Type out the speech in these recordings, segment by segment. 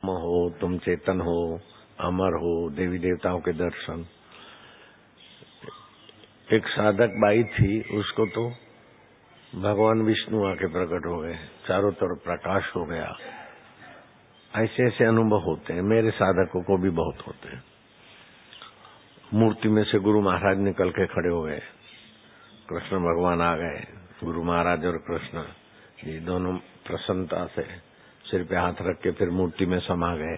आत्मा हो, तुम चेतन हो, अमर हो, देवी देवताओं के दर्शन। एक साधक बाई थी, उसको तो भगवान विष्णु आके प्रकट हो गए, चारों तरफ प्रकाश हो गया। ऐसे ऐसे अनुभव होते हैं, मेरे साधकों को भी बहुत होते हैं। मूर्ति में से गुरु महाराज निकल के खड़े हो गए, कृष्ण भगवान आ गए। गुरु महाराज और कृष्ण ये दोनों प्रसन्नता से सिर पे हाथ रख के फिर मूर्ति में समा गए।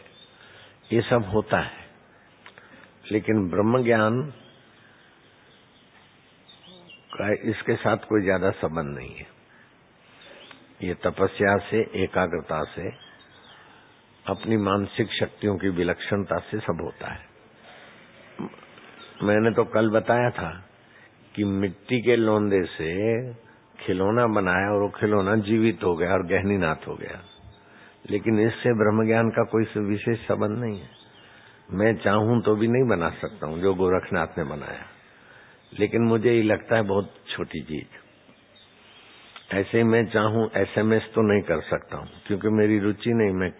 ये सब होता है, लेकिन ब्रह्म ज्ञान का इसके साथ कोई ज्यादा संबंध नहीं है। ये तपस्या से, एकाग्रता से, अपनी मानसिक शक्तियों की विलक्षणता से सब होता है। मैंने तो कल बताया था कि मिट्टी के लोंदे से खिलौना बनाया और वो खिलौना जीवित हो गया और गहनीनाथ हो गया, लेकिन इससे ब्रह्म ज्ञान का कोई विशेष संबंध नहीं है। मैं चाहूं तो भी नहीं बना सकता हूं जो गोरखनाथ ने बनाया, लेकिन मुझे ये लगता है बहुत छोटी चीज। ऐसे मैं चाहूं एसएमएस तो नहीं कर सकता हूं, क्योंकि मेरी रुचि नहीं, मैं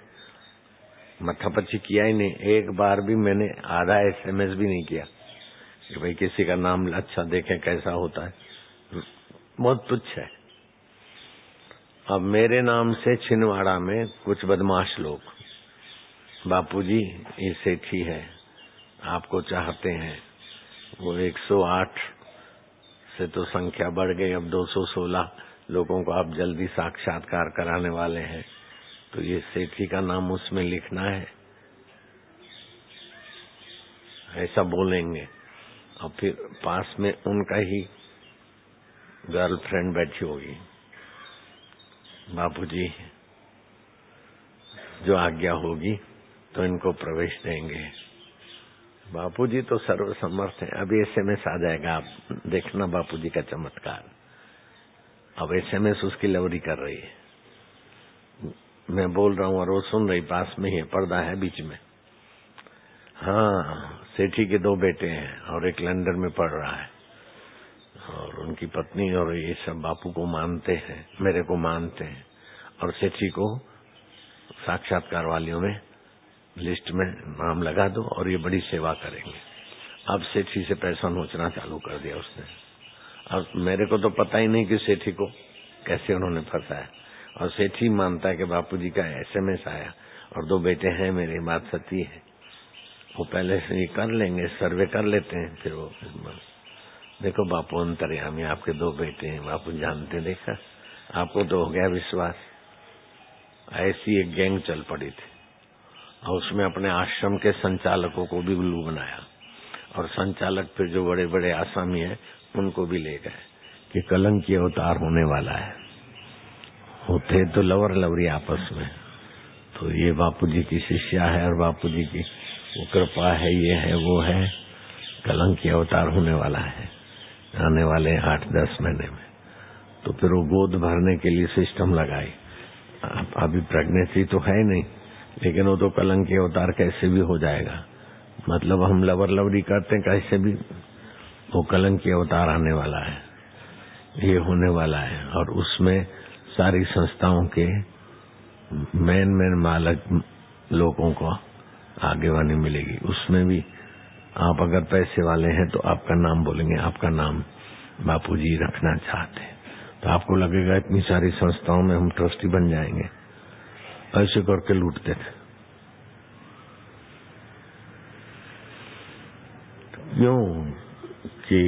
मत्थापच्ची किया ही नहीं। एक बार भी मैंने आधा एसएमएस भी नहीं किया कि भाई किसी का नाम अच्छा देखें कैसा होता है, बहुत तुच्छ है। अब मेरे नाम से छिंदवाड़ा में कुछ बदमाश लोग, बापूजी ये सेठी है, आपको चाहते हैं। वो 108 से तो संख्या बढ़ गई, अब 216 लोगों को आप जल्दी साक्षात्कार कराने वाले हैं, तो ये सेठी का नाम उसमें लिखना है, ऐसा बोलेंगे। और फिर पास में उनका ही गर्लफ्रेंड बैठी होगी, बापूजी जो आज्ञा होगी तो इनको प्रवेश देंगे। बापूजी तो सर्वसमर्थ है। अभी एसएमएस आ जाएगा, आप देखना बापूजी का चमत्कार। अब एसएमएस उसकी लवरी कर रही है, मैं बोल रहा हूँ और वो सुन रही, पास में ही पर्दा है बीच में। हाँ, सेठी के 2 बेटे हैं और एक लंदन में पढ़ रहा है, और उनकी पत्नी और ये सब बापू को मानते हैं, मेरे को मानते हैं, और सेठी को साक्षात्कार वालियों में लिस्ट में नाम लगा दो और ये बड़ी सेवा करेंगे। अब सेठी से पैसा नोचना चालू कर दिया उसने। अब मेरे को तो पता ही नहीं कि सेठी को कैसे उन्होंने फंसाया, और सेठी मानता है कि बापूजी का एसएमएस आया और 2 बेटे हैं मेरी, बात सच्ची है। वो पहले से ही कर लेंगे, सर्वे कर लेते हैं, फिर वो देखो बापू अंतर्यामी, आपके 2 बेटे हैं, बापू जानते, देखा आपको तो हो गया विश्वास। ऐसी एक गैंग चल पड़ी थी, और उसमें अपने आश्रम के संचालकों को भी उल्लू बनाया, और संचालक फिर जो बड़े बड़े आसामी है उनको भी ले गए कि कलंकी अवतार होने वाला है। होते तो लवर लवरी आपस में, तो ये बापूजी की शिष्या है और बापूजी की वो कृपा है, ये है वो है, कलंकी अवतार होने वाला है आने वाले 8-10 महीने में। तो फिर वो गोद भरने के लिए सिस्टम लगाई। अभी प्रेगनेंसी तो है नहीं, लेकिन वो तो कलंकी अवतार कैसे भी हो जाएगा। मतलब हम लवर लवरी करते हैं, कैसे भी वो कलंकी अवतार आने वाला है, ये होने वाला है। और उसमें सारी संस्थाओं के मेन मालक लोगों को आगेवानी मिलेगी। उसमें भी आप अगर पैसे वाले हैं तो आपका नाम बोलेंगे, आपका नाम बापूजी रखना चाहते हैं, तो आपको लगेगा इतनी सारी संस्थाओं में हम ट्रस्टी बन जाएंगे। ऐसे करके लूटते थे। क्यों कि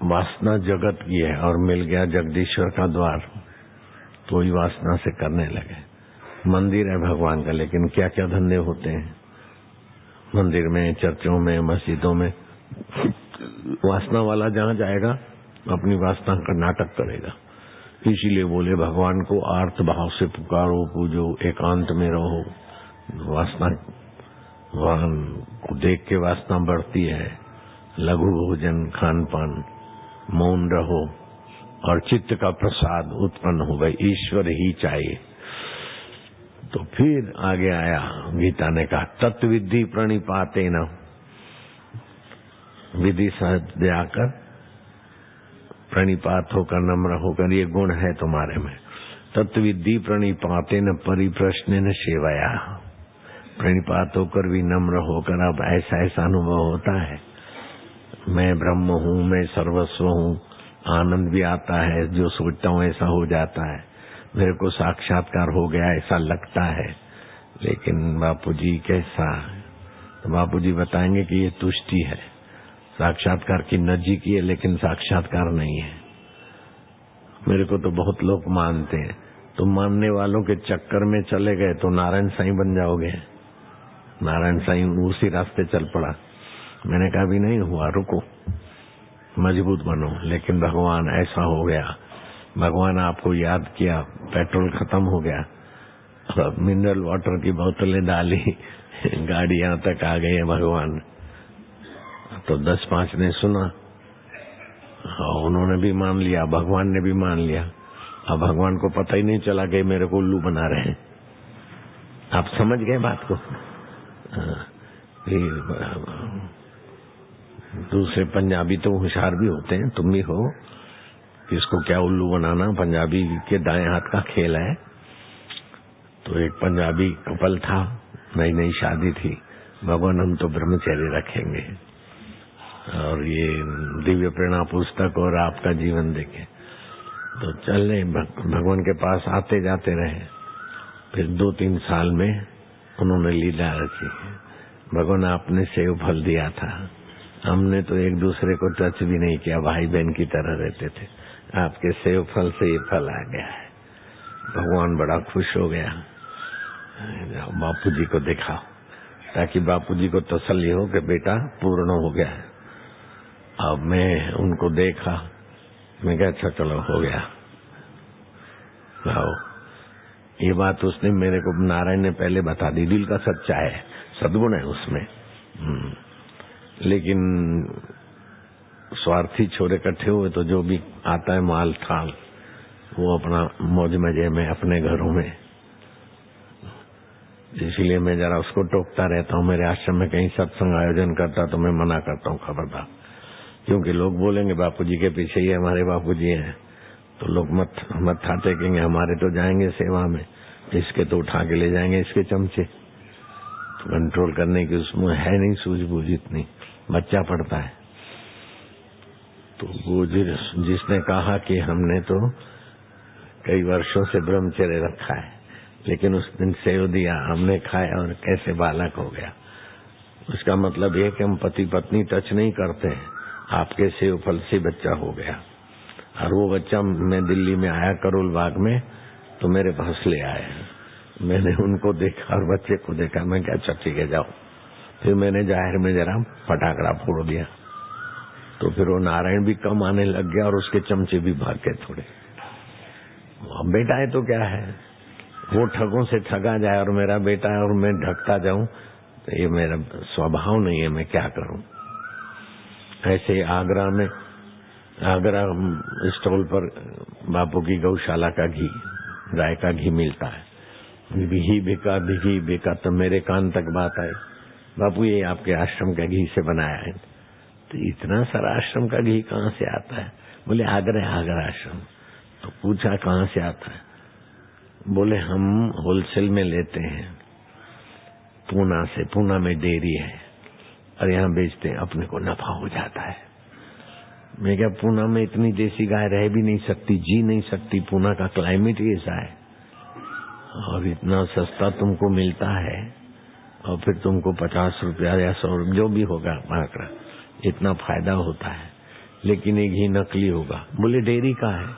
वासना जगत की है, और मिल गया जगदीश्वर का द्वार, तो ही वासना से करने लगे। मंदिर है भगवान का, लेकिन क्या क्या धंधे होते हैं मंदिर में, चर्चों में, मस्जिदों में। वासना वाला जहाँ जाएगा अपनी वासना का नाटक करेगा। इसीलिए बोले भगवान को आर्त भाव से पुकारो, पूजो, एकांत में रहो। वासना भगवान को देख के वासना बढ़ती है। लघु भोजन, खान पान, मौन रहो और चित्त का प्रसाद उत्पन्न हो, भाई ईश्वर ही चाहिए। तो फिर आगे आया, गीता ने कहा तत्विद्धि प्रणिपाते न, विधि सहज आकर प्रणिपात होकर, नम्र होकर, ये गुण है तुम्हारे में, तत्विद्धि प्रणिपातेन परिप्रश्नेन सेवया। प्रणिपात होकर विनम्र होकर अब ऐसा ऐसा अनुभव होता है, मैं ब्रह्म हूँ, मैं सर्वस्व हूँ, आनंद भी आता है, जो सोचता हूँ ऐसा हो जाता है, मेरे को साक्षात्कार हो गया ऐसा लगता है। लेकिन बापूजी कैसा? तो बापूजी बताएंगे कि ये तुष्टि है, साक्षात्कार की नजीकी है लेकिन साक्षात्कार नहीं है। मेरे को तो बहुत लोग मानते हैं, तुम मानने वालों के चक्कर में चले गए तो नारायण साईं बन जाओगे। नारायण साईं उसी रास्ते चल पड़ा। मैंने कहा भी नहीं हुआ, रुको, मजबूत बनो। लेकिन भगवान ऐसा हो गया, भगवान आपको याद किया, पेट्रोल खत्म हो गया, मिनरल वाटर की बोतलें डाली, गाड़ी यहाँ तक आ गई है भगवान। तो 10-5 ने सुना, उन्होंने भी मान लिया, भगवान ने भी मान लिया। अब भगवान को पता ही नहीं चला कि मेरे को उल्लू बना रहे हैं। आप समझ गए बात को? दूसरे पंजाबी तो होशियार भी होते हैं, तुम भी हो। किसको क्या उल्लू बनाना, पंजाबी के दाएं हाथ का खेल है। तो एक पंजाबी कपल था, नई नई शादी थी, भगवान हम तो ब्रह्मचर्य रखेंगे और ये दिव्य प्रेरणा पुस्तक और आपका जीवन देखे। तो चले भगवान के पास आते जाते रहे। फिर 2-3 साल में उन्होंने लीला रची। भगवान आपने सेव फल दिया था, हमने तो एक दूसरे को टच भी नहीं किया, भाई बहन की तरह रहते थे। आपके सेव फल से ये फल आ गया है। भगवान बड़ा खुश हो गया। बापूजी को दिखाओ, ताकि बापूजी को तसल्ली हो कि बेटा पूर्ण हो गया है। अब मैं उनको देखा, मैं क्या अच्छा चलो हो गया। लाओ, ये बात उसने मेरे को, नारायण ने पहले बता दी। दिल का सच्चा है, सद्गुण है उसमें। लेकिन स्वार्थी छोरे इकट्ठे हुए तो जो भी आता है माल थाल, वो अपना मौज मजे में अपने घरों में। इसलिए मैं जरा उसको टोकता रहता हूँ। मेरे आश्रम में कहीं सत्संग आयोजन करता तो मैं मना करता हूँ, खबरदार, क्योंकि लोग बोलेंगे बापूजी के पीछे ही हमारे बापूजी हैं, तो लोग मत टेकेंगे, हमारे तो जाएंगे सेवा में, इसके तो उठा के ले जाएंगे इसके चमचे। तो कंट्रोल करने की उसमें है नहीं सूझबूझ इतनी, बच्चा पड़ता है। तो वो जिसने कहा कि हमने तो कई वर्षों से ब्रह्मचर्य रखा है, लेकिन उस दिन सेव दिया, हमने खाया और कैसे बालक हो गया। उसका मतलब ये कि हम पति पत्नी टच नहीं करते हैं, आपके सेव फल से बच्चा हो गया। और वो बच्चा, मैं दिल्ली में आया करोल बाग में, तो मेरे पास ले आए। मैंने उनको देखा और बच्चे को देखा, मैं क्या अच्छा ठीक है जाओ। फिर मैंने जाहिर में जरा फटाकड़ा फोड़ दिया, तो फिर वो नारायण भी कम आने लग गया और उसके चमचे भी भाग गए थोड़े। बेटा है तो क्या है, वो ठगों से ठगा जाए और मेरा बेटा है और मैं ढकता जाऊं, तो ये मेरा स्वभाव नहीं है, मैं क्या करूं। ऐसे आगरा स्टॉल पर बापू की गौशाला का घी, गाय का घी मिलता है। घी बिका तो मेरे कान तक बात आई, बापू ये आपके आश्रम का घी से बनाया है। तो इतना सारा आश्रम का घी कहाँ से आता है? बोले आगरा आश्रम। तो पूछा कहाँ से आता है? बोले हम होलसेल में लेते हैं पूना से, पूना में डेयरी है और यहाँ बेचते हैं, अपने को नफा हो जाता है। मैं क्या, पूना में इतनी देसी गाय रह भी नहीं सकती, जी नहीं सकती, पूना का क्लाइमेट ही ऐसा है और इतना सस्ता तुमको मिलता है और फिर तुमको 50 रुपया या 100 जो भी होगा आंकड़ा, इतना फायदा होता है, लेकिन ये घी नकली होगा। बोले डेयरी का है,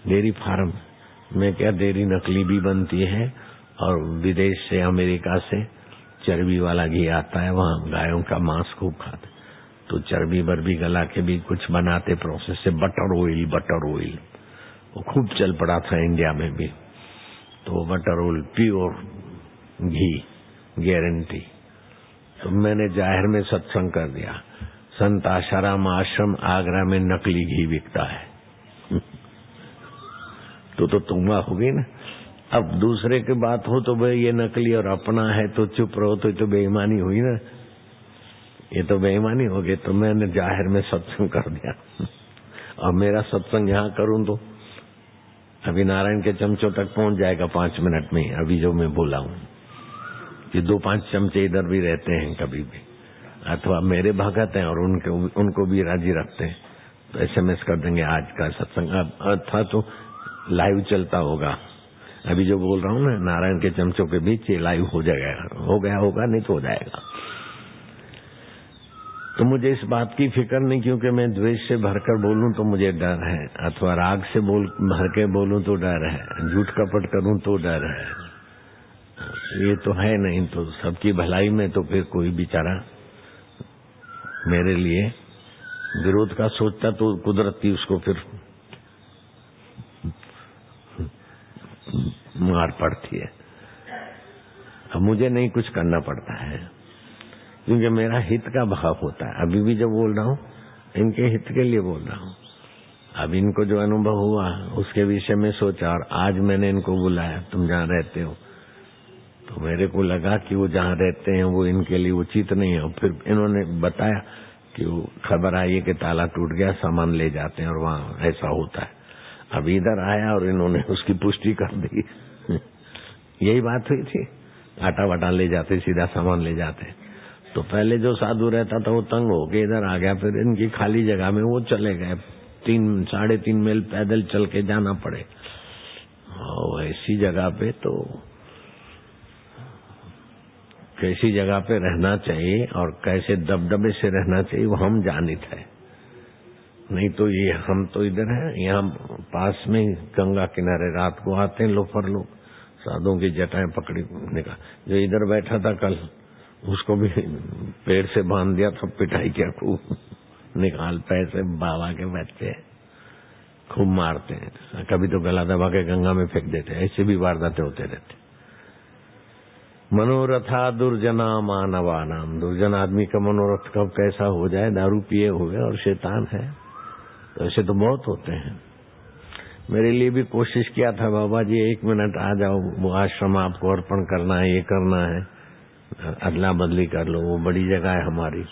डेयरी फार्म। मैं क्या, डेयरी नकली भी बनती है और विदेश से, अमेरिका से चर्बी वाला घी आता है, वहाँ गायों का मांस खूब खाते, तो चर्बी बर्बी गला के भी कुछ बनाते प्रोसेस से। बटर ऑयल वो खूब चल पड़ा था इंडिया में भी। तो बटर ऑयल प्योर घी गारंटी। तो मैंने जाहिर में सत्संग कर दिया, संत आशाराम आश्रम आगरा में नकली घी बिकता है। तो तुम्बा होगी ना। अब दूसरे की बात हो तो भाई ये नकली और अपना है तो चुप रहो, तो बेईमानी हुई ना, ये तो बेईमानी हो गई। तो मैंने जाहिर में सत्संग कर दिया और मेरा सत्संग यहाँ करूं तो अभी नारायण के चमचों तक पहुंच जाएगा 5 मिनट में। अभी जो मैं बोला हूँ कि 2-5 चमचे इधर भी रहते हैं कभी भी, अथवा मेरे भगत हैं और उनको भी राजी रखते हैं तो SMS कर देंगे आज का सत्संग, अथवा तो लाइव चलता होगा। अभी जो बोल रहा हूँ ना नारायण के चमचों के बीच, ये लाइव हो जाएगा, हो गया होगा, नहीं तो हो जाएगा। तो मुझे इस बात की फिक्र नहीं, क्योंकि मैं द्वेष से भरकर बोलूं तो मुझे डर है, अथवा राग से भर के बोलूं तो डर है, झूठ कपट करूं तो डर है। ये तो है नहीं, तो सबकी भलाई में तो फिर कोई बेचारा मेरे लिए विरोध का सोचता तो कुदरती उसको फिर मार पड़ती है। अब मुझे नहीं कुछ करना पड़ता है, क्योंकि मेरा हित का भाव होता है। अभी भी जब बोल रहा हूँ इनके हित के लिए बोल रहा हूँ। अब इनको जो अनुभव हुआ उसके विषय में सोचा, और आज मैंने इनको बुलाया, तुम जहाँ रहते हो, तो मेरे को लगा कि वो जहाँ रहते हैं वो इनके लिए उचित नहीं है। और फिर इन्होंने बताया कि वो खबर आई है कि ताला टूट गया, सामान ले जाते हैं और वहाँ ऐसा होता है। अब इधर आया और इन्होंने उसकी पुष्टि कर दी। यही बात हुई थी, आटा वाटा ले जाते, सीधा सामान ले जाते। तो पहले जो साधु रहता था वो तंग हो के इधर आ गया, फिर इनकी खाली जगह में वो चले गए। 3-3.5 मील पैदल चल के जाना पड़े। और ऐसी जगह पे तो कैसी जगह पे रहना चाहिए और कैसे दबदबे से रहना चाहिए वो हम जानित है। नहीं तो ये हम तो इधर हैं, यहाँ पास में गंगा किनारे रात को आते हैं लोफर लोग, साधुओं की जटाएं पकड़ी निकाल। जो इधर बैठा था कल, उसको भी पेड़ से बांध दिया था, पिटाई किया खूब, निकाल पैसे, बाबा के बच्चे खूब मारते हैं। कभी तो गला दबा के गंगा में फेंक देते हैं। ऐसे भी वारदातें होते रहते। मनोरथा दुर्जना मानवा नाम। दुर्जन आदमी का मनोरथ कब कैसा हो जाए, दारू पिए हुए और शैतान है, तो ऐसे तो बहुत होते हैं। मेरे लिए भी कोशिश किया था, बाबा जी 1 मिनट आ जाओ, वो आश्रम आपको अर्पण करना है, ये करना है, अदला बदली कर लो। वो बड़ी जगह है हमारी,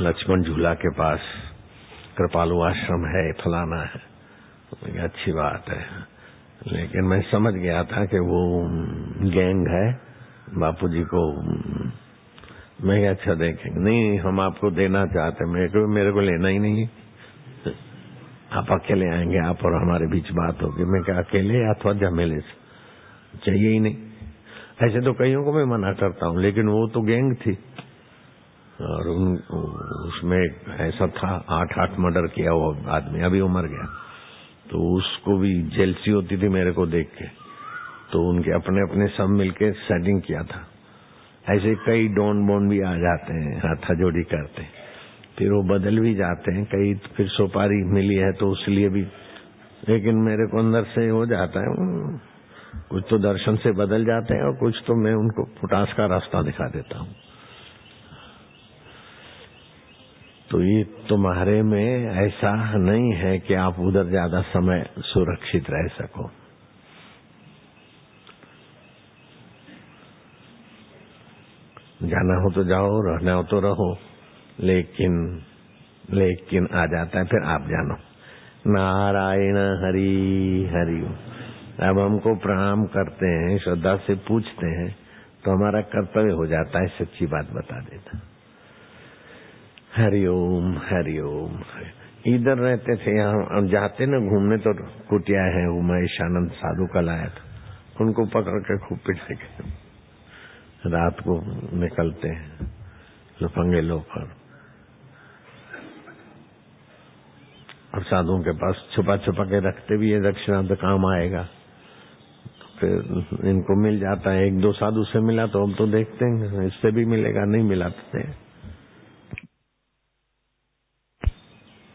लक्ष्मण झूला के पास कृपालु आश्रम है, फलाना है। अच्छी बात है, लेकिन मैं समझ गया था कि वो गैंग है। बापूजी को मैं अच्छा देखेंगे, नहीं हम आपको देना चाहते, मेरे को लेना ही नहीं। आप अकेले आएंगे, आप और हमारे बीच बात होगी। मैं क्या अकेले अथवा झमेले से, चाहिए ही नहीं। ऐसे तो कईयों को मैं मना करता हूँ, लेकिन वो तो गैंग थी और उसमें ऐसा था 8 मर्डर किया वो आदमी, अभी वो मर गया। तो उसको भी जेलसी होती थी मेरे को देख के, तो उनके अपने अपने सब मिलके सेटिंग किया था। ऐसे कई डॉन बोन भी आ जाते हैं, हाथाजोड़ी करते हैं, फिर वो बदल भी जाते हैं। कई फिर सुपारी मिली है तो उसलिए भी, लेकिन मेरे को अंदर से हो जाता है, कुछ तो दर्शन से बदल जाते हैं और कुछ तो मैं उनको फुटास का रास्ता दिखा देता हूँ। तो ये तुम्हारे में ऐसा नहीं है कि आप उधर ज्यादा समय सुरक्षित रह सको। जाना हो तो जाओ, रहना हो तो रहो, लेकिन आ जाता है फिर आप जानो। नारायण हरि हरि। अब हमको प्रणाम करते हैं, श्रद्धा से पूछते हैं, तो हमारा कर्तव्य हो जाता है सच्ची बात बता देता। हरिओम हरिओम। इधर रहते थे, यहाँ जाते न घूमने तो कुटिया है, उमेशानंद साधु कल आया था, उनको पकड़ के खूब पिटाई के रात को निकलते हैं लफंगे लोफर, और साधुओं के पास छुपा छुपा के रखते भी है, दक्षिणा तो काम आएगा। तो फिर इनको मिल जाता है। 1-2 साधु से मिला तो अब तो देखते हैं इससे भी मिलेगा, नहीं मिला तो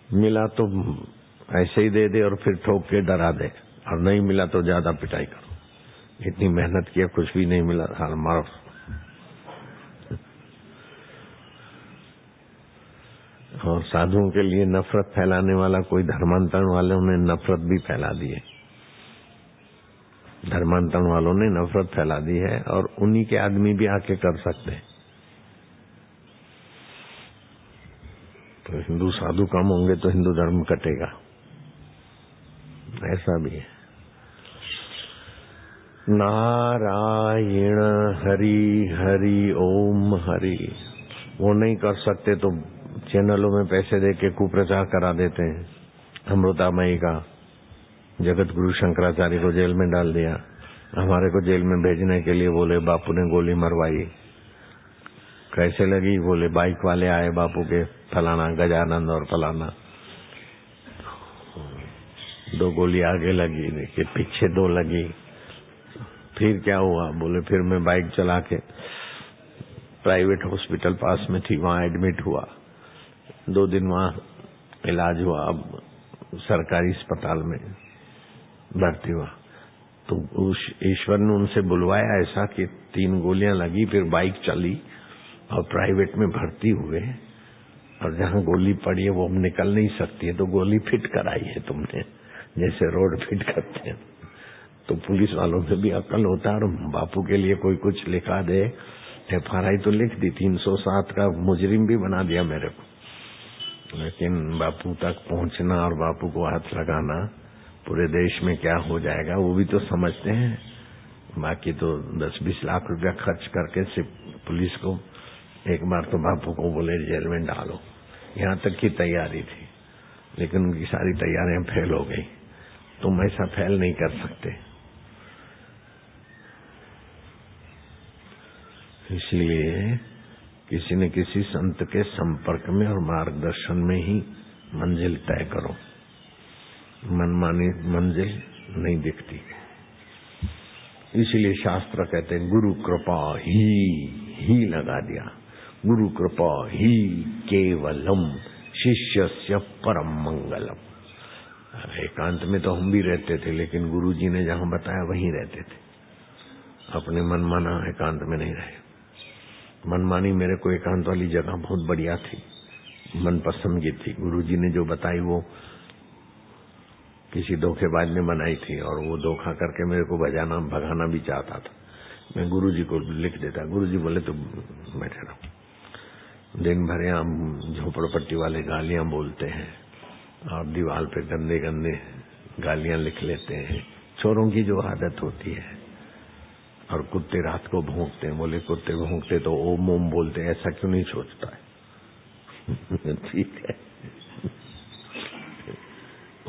मिला तो ऐसे ही दे दे और फिर ठोक के डरा दे, और नहीं मिला तो ज्यादा पिटाई करो। इतनी मेहनत किया, कुछ भी नहीं मिला, हाल मारो। और साधुओं के लिए नफरत फैलाने वाला कोई धर्मांतरण वालों ने नफरत भी फैला दी है। धर्मांतरण वालों ने नफरत फैला दी है, और उन्हीं के आदमी भी आके कर सकते हैं। तो हिंदू साधु कम होंगे तो हिंदू धर्म कटेगा। ऐसा भी है। नारायण हरि हरि ओम हरि। वो नहीं कर सकते तो चैनलों में पैसे दे के कुप्रचार करा देते हैं। अमृतामयी का जगत गुरु शंकराचार्य को जेल में डाल दिया। हमारे को जेल में भेजने के लिए बोले बापू ने गोली मरवाई। कैसे लगी? बोले बाइक वाले आए बापू के, फलाना गजानंद और फलाना। 2 गोली आगे लगी, देखिए पीछे 2 लगी। फिर क्या हुआ? बोले फिर मैं बाइक चला के प्राइवेट हॉस्पिटल पास में थी, वहां एडमिट हुआ। 2 दिन वहां इलाज हुआ। अब सरकारी अस्पताल में भर्ती हुआ तो उस ईश्वर ने उनसे बुलवाया ऐसा कि 3 गोलियां लगी, फिर बाइक चली और प्राइवेट में भर्ती हुए। और जहां गोली पड़ी है वो अब निकल नहीं सकती है, तो गोली फिट कराई है तुमने, जैसे रोड फिट करते हैं। तो पुलिस वालों में भी अक्ल होता है। और बापू के लिए कोई कुछ लिखा दे, FRI तो लिख दी, 307 का मुजरिम भी बना दिया मेरे को। लेकिन बापू तक पहुंचना और बापू को हाथ लगाना, पूरे देश में क्या हो जाएगा वो भी तो समझते हैं। बाकी तो 10-20 लाख रुपया खर्च करके सिर्फ पुलिस को एक बार तो बापू को बोले जेल में डालो, यहाँ तक की तैयारी थी। लेकिन उनकी सारी तैयारियां फेल हो गई। तुम ऐसा फेल नहीं कर सकते। इसलिए किसी न किसी संत के संपर्क में और मार्गदर्शन में ही मंजिल तय करो। मनमानी मंजिल नहीं दिखती। इसीलिए शास्त्र कहते हैं गुरु कृपा ही लगा दिया। गुरु कृपा ही केवलम शिष्यस्य परम मंगलम। एकांत में तो हम भी रहते थे, लेकिन गुरु जी ने जहां बताया वहीं रहते थे। अपने मनमाना एकांत में नहीं रहे। मनमानी मेरे को एकांत वाली जगह बहुत बढ़िया थी, मन पसंद की थी। गुरु जी ने जो बताई वो किसी धोखेबाज ने बनाई थी, और वो धोखा करके मेरे को भगाना भी चाहता था। मैं गुरु जी को लिख देता। गुरु जी बोले तो बैठे रहो। दिन भर यहाँ झोपड़पट्टी वाले गालियां बोलते हैं और दीवार पे गंदे गंदे गालियां लिख लेते हैं। चोरों की जो आदत होती है। और कुत्ते रात को भौंकते हैं। बोले कुत्ते भौंकते तो ओम ओम बोलते, ऐसा क्यों नहीं सोचता है? ठीक है,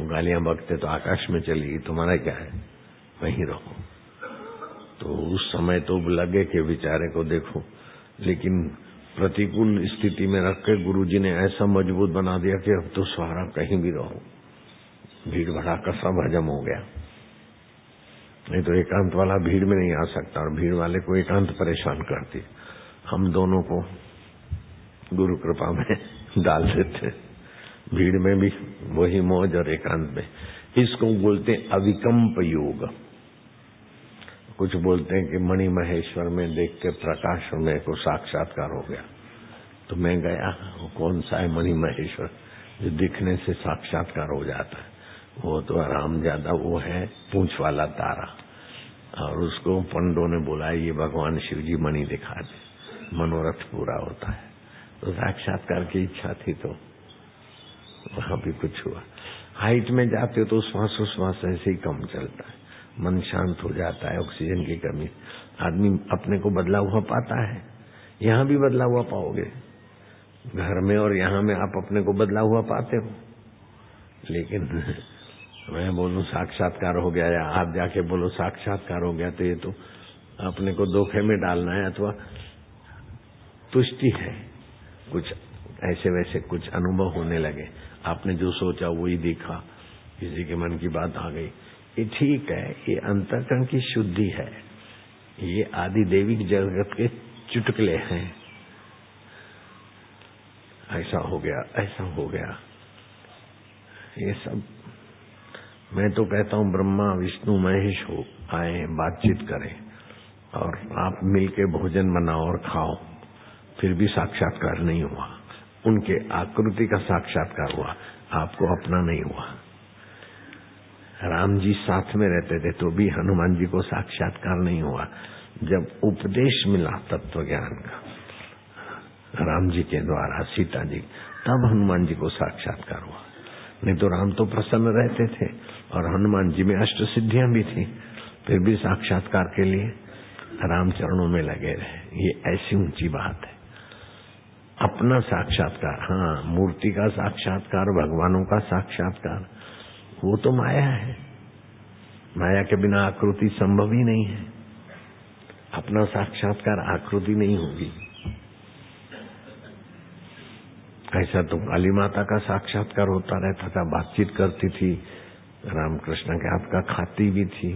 गालियां बकते तो आकाश में चलेगी, तुम्हारा क्या है, वहीं रहो। तो उस समय तो लगे कि बेचारे को देखो, लेकिन प्रतिकूल स्थिति में रख के गुरु जी ने ऐसा मजबूत बना दिया कि अब तो सहारा कहीं भी रहो। भीड़ भड़ाका सब हजम हो गया। नहीं तो एकांत वाला भीड़ में नहीं आ सकता, और भीड़ वाले को एकांत परेशान करती। हम दोनों को गुरु कृपा में डाल देते। भीड़ में भी वही मौज और एकांत में। इसको बोलते हैं अविकम्प योग। कुछ बोलते हैं कि मणि महेश्वर में देख के प्रकाश में को साक्षात्कार हो गया। तो मैं गया, वो कौन सा है मणि महेश्वर जो दिखने से साक्षात्कार हो जाता है? वो तो आराम ज्यादा वो है पूंछ वाला तारा। और उसको पंडों ने बोला ये भगवान शिव जी मणि दिखा दे, मनोरथ पूरा होता है। तो साक्षात्कार की इच्छा थी, तो वहां भी कुछ हुआ। हाइट में जाते हो तो श्वासोश्वास ऐसे ही कम चलता है, मन शांत हो जाता है। ऑक्सीजन की कमी, आदमी अपने को बदला हुआ पाता है। यहाँ भी बदला हुआ पाओगे, घर में और यहाँ में आप अपने को बदला हुआ पाते हो। लेकिन मैं बोलूं साक्षात्कार हो गया, या आप जाके बोलो साक्षात्कार हो गया, तो ये तो अपने को धोखे में डालना है, अथवा तुष्टि है। कुछ ऐसे वैसे कुछ अनुभव होने लगे, आपने जो सोचा वही दिखा, किसी के मन की बात आ गई, ये ठीक है। ये अंतःकरण की शुद्धि है। ये आदि दैविक जगत के चुटकुले हैं। ऐसा हो गया, ऐसा हो गया, ये सब। मैं तो कहता हूँ ब्रह्मा विष्णु महेश हो आए, बातचीत करें, और आप मिलके भोजन बनाओ और खाओ, फिर भी साक्षात्कार नहीं हुआ। उनके आकृति का साक्षात्कार हुआ, आपको अपना नहीं हुआ। राम जी साथ में रहते थे तो भी हनुमान जी को साक्षात्कार नहीं हुआ। जब उपदेश मिला तत्व ज्ञान का राम जी के द्वारा सीता जी, तब हनुमान जी को साक्षात्कार हुआ। नहीं तो राम तो प्रसन्न रहते थे और हनुमान जी में अष्ट सिद्धियां भी थी, फिर भी साक्षात्कार के लिए राम चरणों में लगे रहे। ये ऐसी ऊंची बात है। अपना साक्षात्कार, हाँ, मूर्ति का साक्षात्कार, भगवानों का साक्षात्कार, वो तो माया है। माया के बिना आकृति संभव ही नहीं है। अपना साक्षात्कार आकृति नहीं होगी। ऐसा तो काली माता का साक्षात्कार होता रहता था, बातचीत करती थी, रामकृष्ण के हाथ का खाती भी थी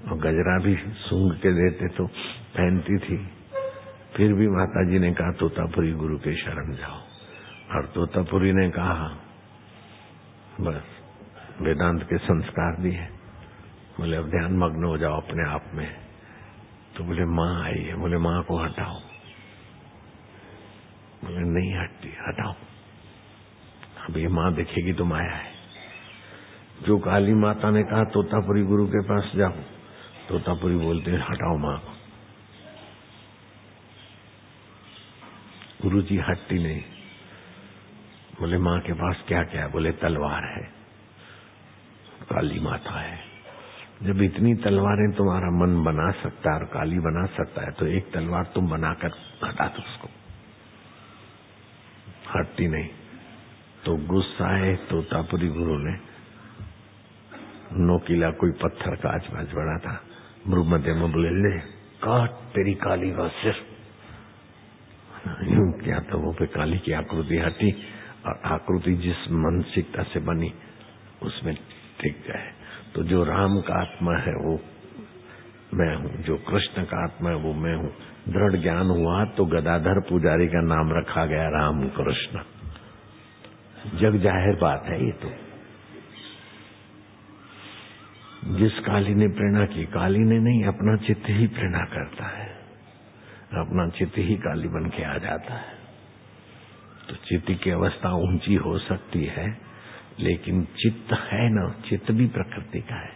और गजरा भी सूंघ के देते तो पहनती थी। फिर भी माता जी ने कहा तोतापुरी गुरु के शरण जाओ, और तोतापुरी ने कहा बस वेदांत के संस्कार भी है। बोले अब ध्यान मग्न हो जाओ अपने आप में। तो बोले माँ आई है। बोले माँ को हटाओ। बोले नहीं हटती, हटाओ। अब ये माँ दिखेगी तो माया है। जो काली माता ने कहा तोतापुरी गुरु के पास जाओ, तोतापुरी बोलते हैं हटाओ माँ को। गुरु जी हटती नहीं। बोले माँ के पास क्या क्या है? बोले तलवार है, काली माता है। जब इतनी तलवारें तुम्हारा मन बना सकता है और काली बना सकता है, तो एक तलवार तुम बनाकर हटा दो उसको। हटती नहीं। तो गुस्सा है तोतापुरी गुरु ने नोकीला कोई पत्थर का आज बड़ा था, मध्य में बोले ले काट तेरी काली का सिर। यूं क्या तो वो पे काली की आकृति हटी और आकृति जिस मानसिकता से बनी उसमें टिक गए। तो जो राम का आत्मा है वो मैं हूँ, जो कृष्ण का आत्मा है वो मैं हूँ। दृढ़ ज्ञान हुआ तो गदाधर पुजारी का नाम रखा गया राम कृष्ण। जग जाहिर बात है ये तो। जिस काली ने प्रेरणा की, काली ने नहीं, अपना चित्त ही प्रेरणा करता है, अपना चित्त ही काली बन के आ जाता है। तो चित्त की अवस्था ऊंची हो सकती है, लेकिन चित्त है ना, चित्त भी प्रकृति का है,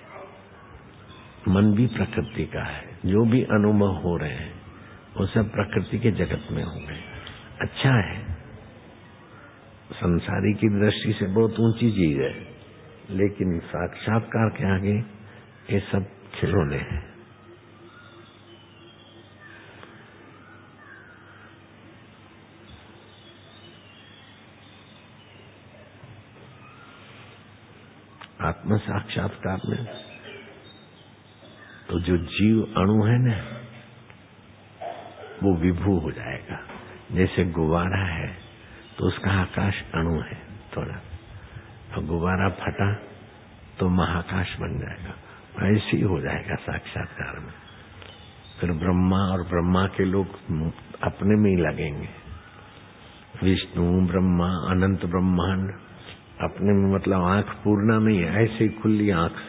मन भी प्रकृति का है। जो भी अनुभव हो रहे हैं वो सब प्रकृति के जगत में होंगे। अच्छा है, संसारी की दृष्टि से बहुत ऊंची चीज है, लेकिन साक्षात्कार के आगे ये सब खिलौने हैं। आत्म साक्षात्कार में तो जो जीव अणु है ना वो विभू हो जाएगा। जैसे गुब्बारा है तो उसका आकाश अणु है थोड़ा, तो गुब्बारा फटा तो महाकाश बन जाएगा। ऐसे ही हो जाएगा साक्षात्कार में। फिर ब्रह्मा और ब्रह्मा के लोग अपने में ही लगेंगे। विष्णु ब्रह्मा अनंत ब्रह्मांड अपने में, मतलब आंख पूर्णा नहीं है, ऐसे ही खुली आंख।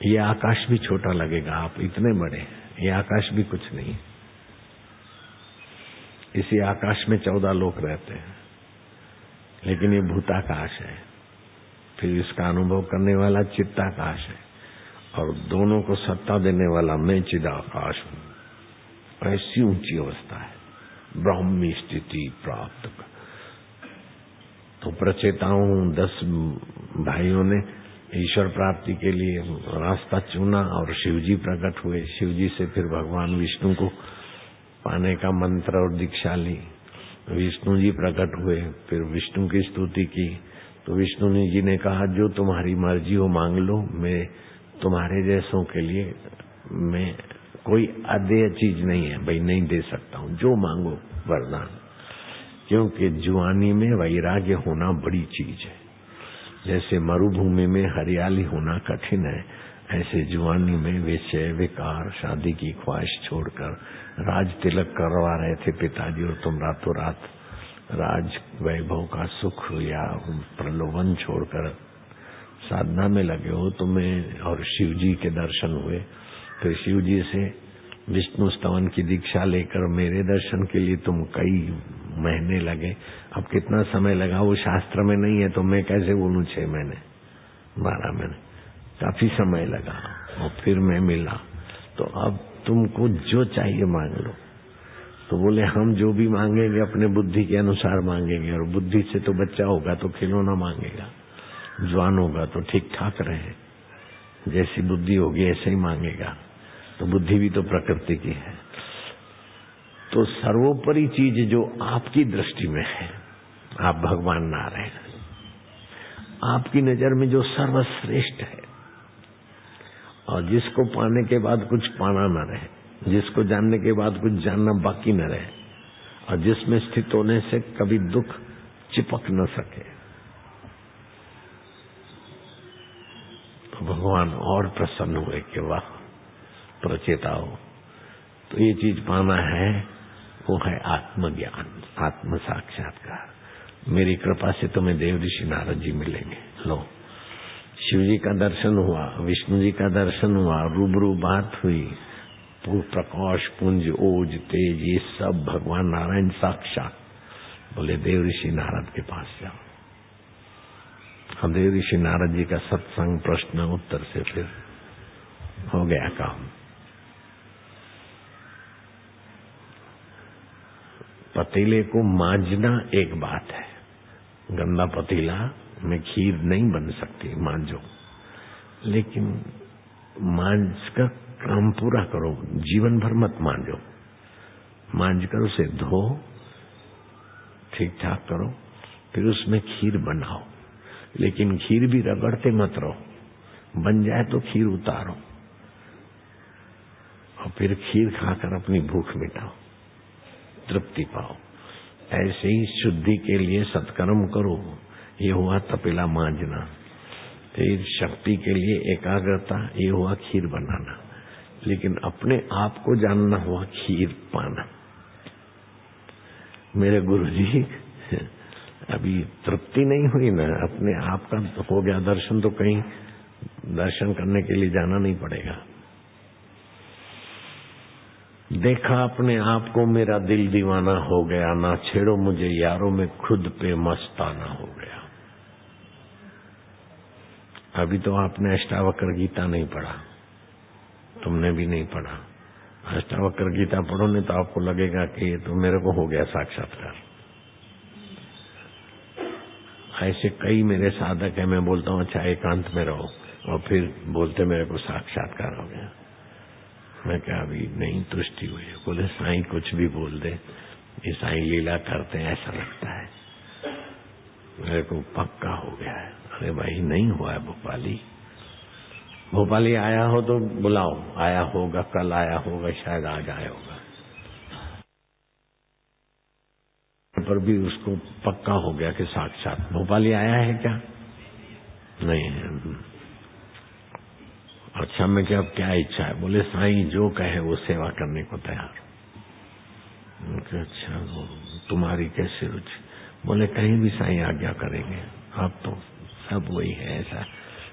ये आकाश भी छोटा लगेगा, आप इतने बड़े, ये आकाश भी कुछ नहीं। इसी आकाश में 14 लोग रहते हैं, लेकिन ये भूताकाश है। फिर इसका अनुभव करने वाला चित्ताकाश है, और दोनों को सत्ता देने वाला मैं चिदाकाश हूँ। ऐसी ऊंची अवस्था है ब्रह्मी स्थिति प्राप्त। तो प्रचेताओं 10 भाइयों ने ईश्वर प्राप्ति के लिए रास्ता चुना और शिवजी प्रकट हुए। शिवजी से फिर भगवान विष्णु को पाने का मंत्र और दीक्षा ली। विष्णु जी प्रकट हुए, फिर विष्णु की स्तुति की। तो विष्णु जी ने कहा जो तुम्हारी मर्जी हो मांग लो, मैं तुम्हारे जैसों के लिए मैं कोई अदेय चीज नहीं है भाई, नहीं दे सकता हूँ, जो मांगो वरदान। क्योंकि जुआनी में वैराग्य होना बड़ी चीज है। जैसे मरुभूमि में हरियाली होना कठिन है, ऐसे जुआनी में विषय विकार शादी की ख्वाहिश छोड़कर राज तिलक करवा रहे थे पिताजी, और तुम रातों रात राज वैभव का सुख या प्रलोभन छोड़कर साधना में लगे हो। तुम्हें और शिव जी के दर्शन हुए, फिर शिव जी से विष्णु स्तवन की दीक्षा लेकर मेरे दर्शन के लिए तुम कई महीने लगे। अब कितना समय लगा वो शास्त्र में नहीं है, तो मैं कैसे बोलूं 6 महीने 12 महीने, काफी समय लगा। और फिर मैं मिला, तो अब तुमको जो चाहिए मांग लो। तो बोले हम जो भी मांगेंगे अपने बुद्धि के अनुसार मांगेंगे, और बुद्धि से तो बच्चा होगा तो खिलौना मांगेगा। जवान होगा तो ठीक ठाक रहे, जैसी बुद्धि होगी ऐसे ही मांगेगा। तो बुद्धि भी तो प्रकृति की है। तो सर्वोपरि चीज जो आपकी दृष्टि में है, आप भगवान नारायण, आपकी नजर में जो सर्वश्रेष्ठ है और जिसको पाने के बाद कुछ पाना न रहे, जिसको जानने के बाद कुछ जानना बाकी न रहे, और जिसमें स्थित होने से कभी दुख चिपक न सके, तो भगवान और प्रसन्न हुए कि वाह प्रचेताओ, तो ये चीज पाना है, वो है आत्मज्ञान, आत्म साक्षात्कार। मेरी कृपा से तुम्हें देव ऋषि नारद जी मिलेंगे। लो, शिव जी का दर्शन हुआ, विष्णु जी का दर्शन हुआ, रूबरू बात हुई, प्रकाश पुंज ओज तेज ये सब भगवान नारायण साक्षात। बोले देव ऋषि नारद के पास जाओ। हम देव ऋषि नारद जी का सत्संग प्रश्न उत्तर से फिर हो गया काम। पतीले को मांजना एक बात है, गंदा पतीला में खीर नहीं बन सकती, मांजो, लेकिन मांज कर काम पूरा करो, जीवन भर मत मांजो। मांज कर उसे धो, ठीक ठाक करो, फिर उसमें खीर बनाओ, लेकिन खीर भी रगड़ते मत रहो, बन जाए तो खीर उतारो और फिर खीर खाकर अपनी भूख मिटाओ, तृप्ति पाओ। ऐसे ही शुद्धि के लिए सत्कर्म करो, ये हुआ तपेला मांजना। फिर शक्ति के लिए एकाग्रता, ये हुआ खीर बनाना। लेकिन अपने आप को जानना हुआ खीर पाना। मेरे गुरुजी अभी तृप्ति नहीं हुई ना, अपने आप का हो गया दर्शन, तो कहीं दर्शन करने के लिए जाना नहीं पड़ेगा। देखा अपने आप को, मेरा दिल दीवाना हो गया, ना छेड़ो मुझे यारों में खुद पे मस्ताना हो गया। अभी तो आपने अष्टावक्र गीता नहीं पढ़ा, तुमने भी नहीं पढ़ा। अष्टावक्र गीता पढ़ो नहीं तो आपको लगेगा कि ये तो मेरे को हो गया साक्षात्कार। ऐसे कई मेरे साधक है, मैं बोलता हूँ अच्छा एकांत में रहो, और फिर बोलते मेरे को साक्षात्कार हो गया। मैं क्या अभी नहीं तुष्टि हुई। बोले साईं कुछ भी बोल दे, ये साईं लीला करते हैं ऐसा लगता है, मेरे को पक्का हो गया है। अरे भाई नहीं हुआ है भोपाली। भोपाली आया हो तो बुलाओ, आया होगा, कल आया होगा, शायद आज आया होगा, पर भी उसको पक्का हो गया कि साक्षात भोपाली आया है क्या? नहीं है। अच्छा मैं क्या, अब क्या इच्छा है? बोले साईं जो कहे वो सेवा करने को तैयार। अच्छा तुम्हारी कैसी रुचि? बोले कहीं भी साईं आज्ञा करेंगे, अब तो सब वही है। ऐसा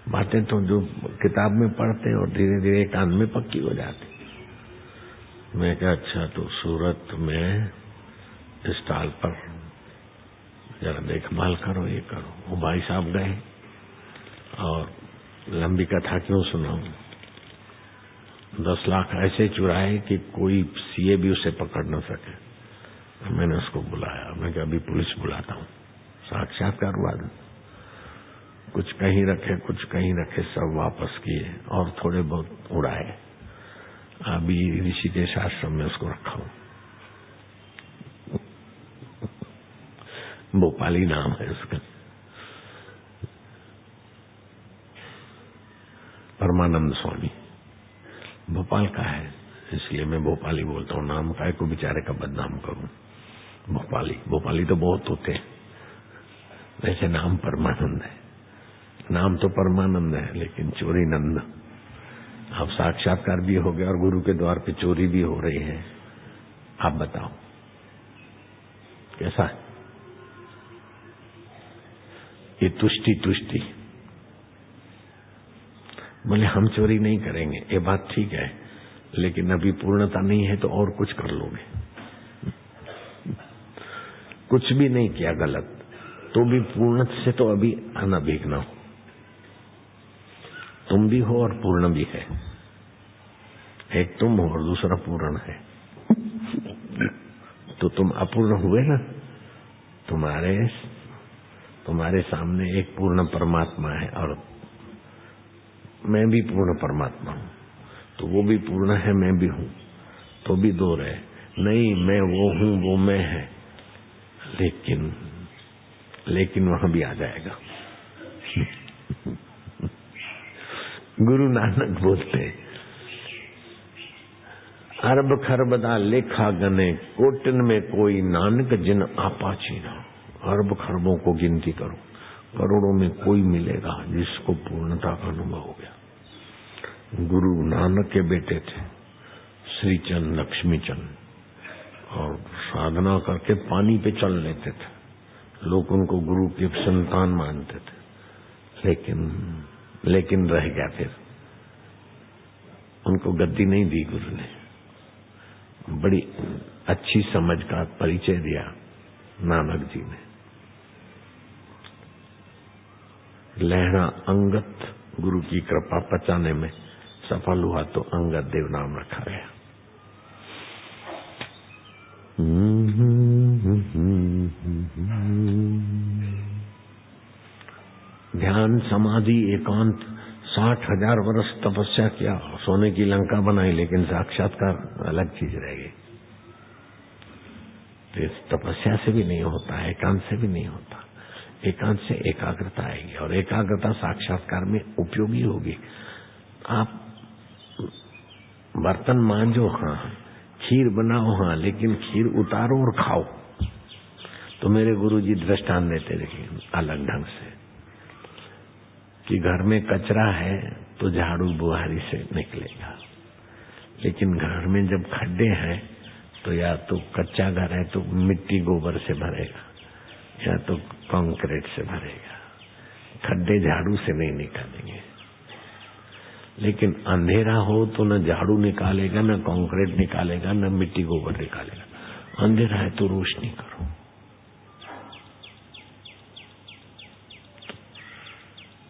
बातें तो जो किताब में पढ़ते और धीरे धीरे कान में पक्की हो जाती। मैं क्या अच्छा तो सूरत में स्टॉल पर जरा देखभाल करो, ये करो। वो भाई साहब गए और लंबी कथा क्यों सुनाऊं, 10 लाख ऐसे चुराए कि कोई सीए भी उसे पकड़ न सके। मैंने उसको बुलाया, मैं क्या अभी पुलिस बुलाता हूँ। साक्षात्कार हुआ, कुछ कहीं रखे कुछ कहीं रखे, सब वापस किए और थोड़े बहुत उड़ाए। अभी ऋषिकेश आश्रम में उसको रखा हूँ। भोपाली नाम है उसका, परमानंद स्वामी। भोपाल का है, इसलिए मैं भोपाली बोलता हूँ। नाम का है को बेचारे का बदनाम करूं। भोपाली भोपाली तो बहुत होते हैं, वैसे नाम परमानंद है। नाम तो परमानंद है लेकिन चोरी नंद। अब साक्षात्कार भी हो गया और गुरु के द्वार पे चोरी भी हो रही है। आप बताओ कैसा है ये तुष्टि? तुष्टि बोले हम चोरी नहीं करेंगे, ये बात ठीक है, लेकिन अभी पूर्णता नहीं है तो और कुछ कर लोगे। कुछ भी नहीं किया गलत तो भी पूर्ण से तो अभी अनभिज्ञ हो। तुम भी हो और पूर्ण भी है, एक तुम हो और दूसरा पूर्ण है। तो तुम अपूर्ण हुए ना, तुम्हारे तुम्हारे सामने एक पूर्ण परमात्मा है और मैं भी पूर्ण परमात्मा हूँ, तो वो भी पूर्ण है, मैं भी हूँ, तो भी दो रहे। नहीं, मैं वो हूँ, वो मैं है, लेकिन वहां भी आ जाएगा। गुरु नानक बोलते, अरब खरबदा लेखा गने, कोटन में कोई नानक जिन आपा चीना। अरब खरबों को गिनती करो, करोड़ों में कोई मिलेगा जिसको पूर्णता का अनुभव हो गया। गुरु नानक के बेटे थे श्री चंद, लक्ष्मी चंद, और साधना करके पानी पे चल लेते थे। लोग उनको गुरु की संतान मानते थे, लेकिन रह गया। फिर उनको गद्दी नहीं दी गुरु ने, बड़ी अच्छी समझ का परिचय दिया नानक जी ने। लहरा अंगत गुरु की कृपा पचाने में सफल हुआ तो अंगद देव नाम रखा गया। ध्यान, समाधि, एकांत, 60,000 वर्ष तपस्या किया, सोने की लंका बनाई, लेकिन साक्षात्कार अलग चीज रह गई। तो इस तपस्या से भी नहीं होता, एकांत से भी नहीं होता। एकांत से एकाग्रता आएगी और एकाग्रता साक्षात्कार में उपयोगी होगी। आप बर्तन मांजो, हाँ, खीर बनाओ, हाँ, लेकिन खीर उतारो और खाओ। तो मेरे गुरुजी दृष्टांत देते देखिए अलग ढंग से कि घर में कचरा है तो झाड़ू बुहारी से निकलेगा, लेकिन घर में जब खड्डे हैं तो या तो कच्चा घर है तो मिट्टी गोबर से भरेगा या तो कंक्रीट से भरेगा। खड्डे झाड़ू से नहीं निकालेंगे। लेकिन अंधेरा हो तो न झाड़ू निकालेगा, न कंक्रीट निकालेगा, न मिट्टी गोबर निकालेगा। अंधेरा है तो रोशनी करो।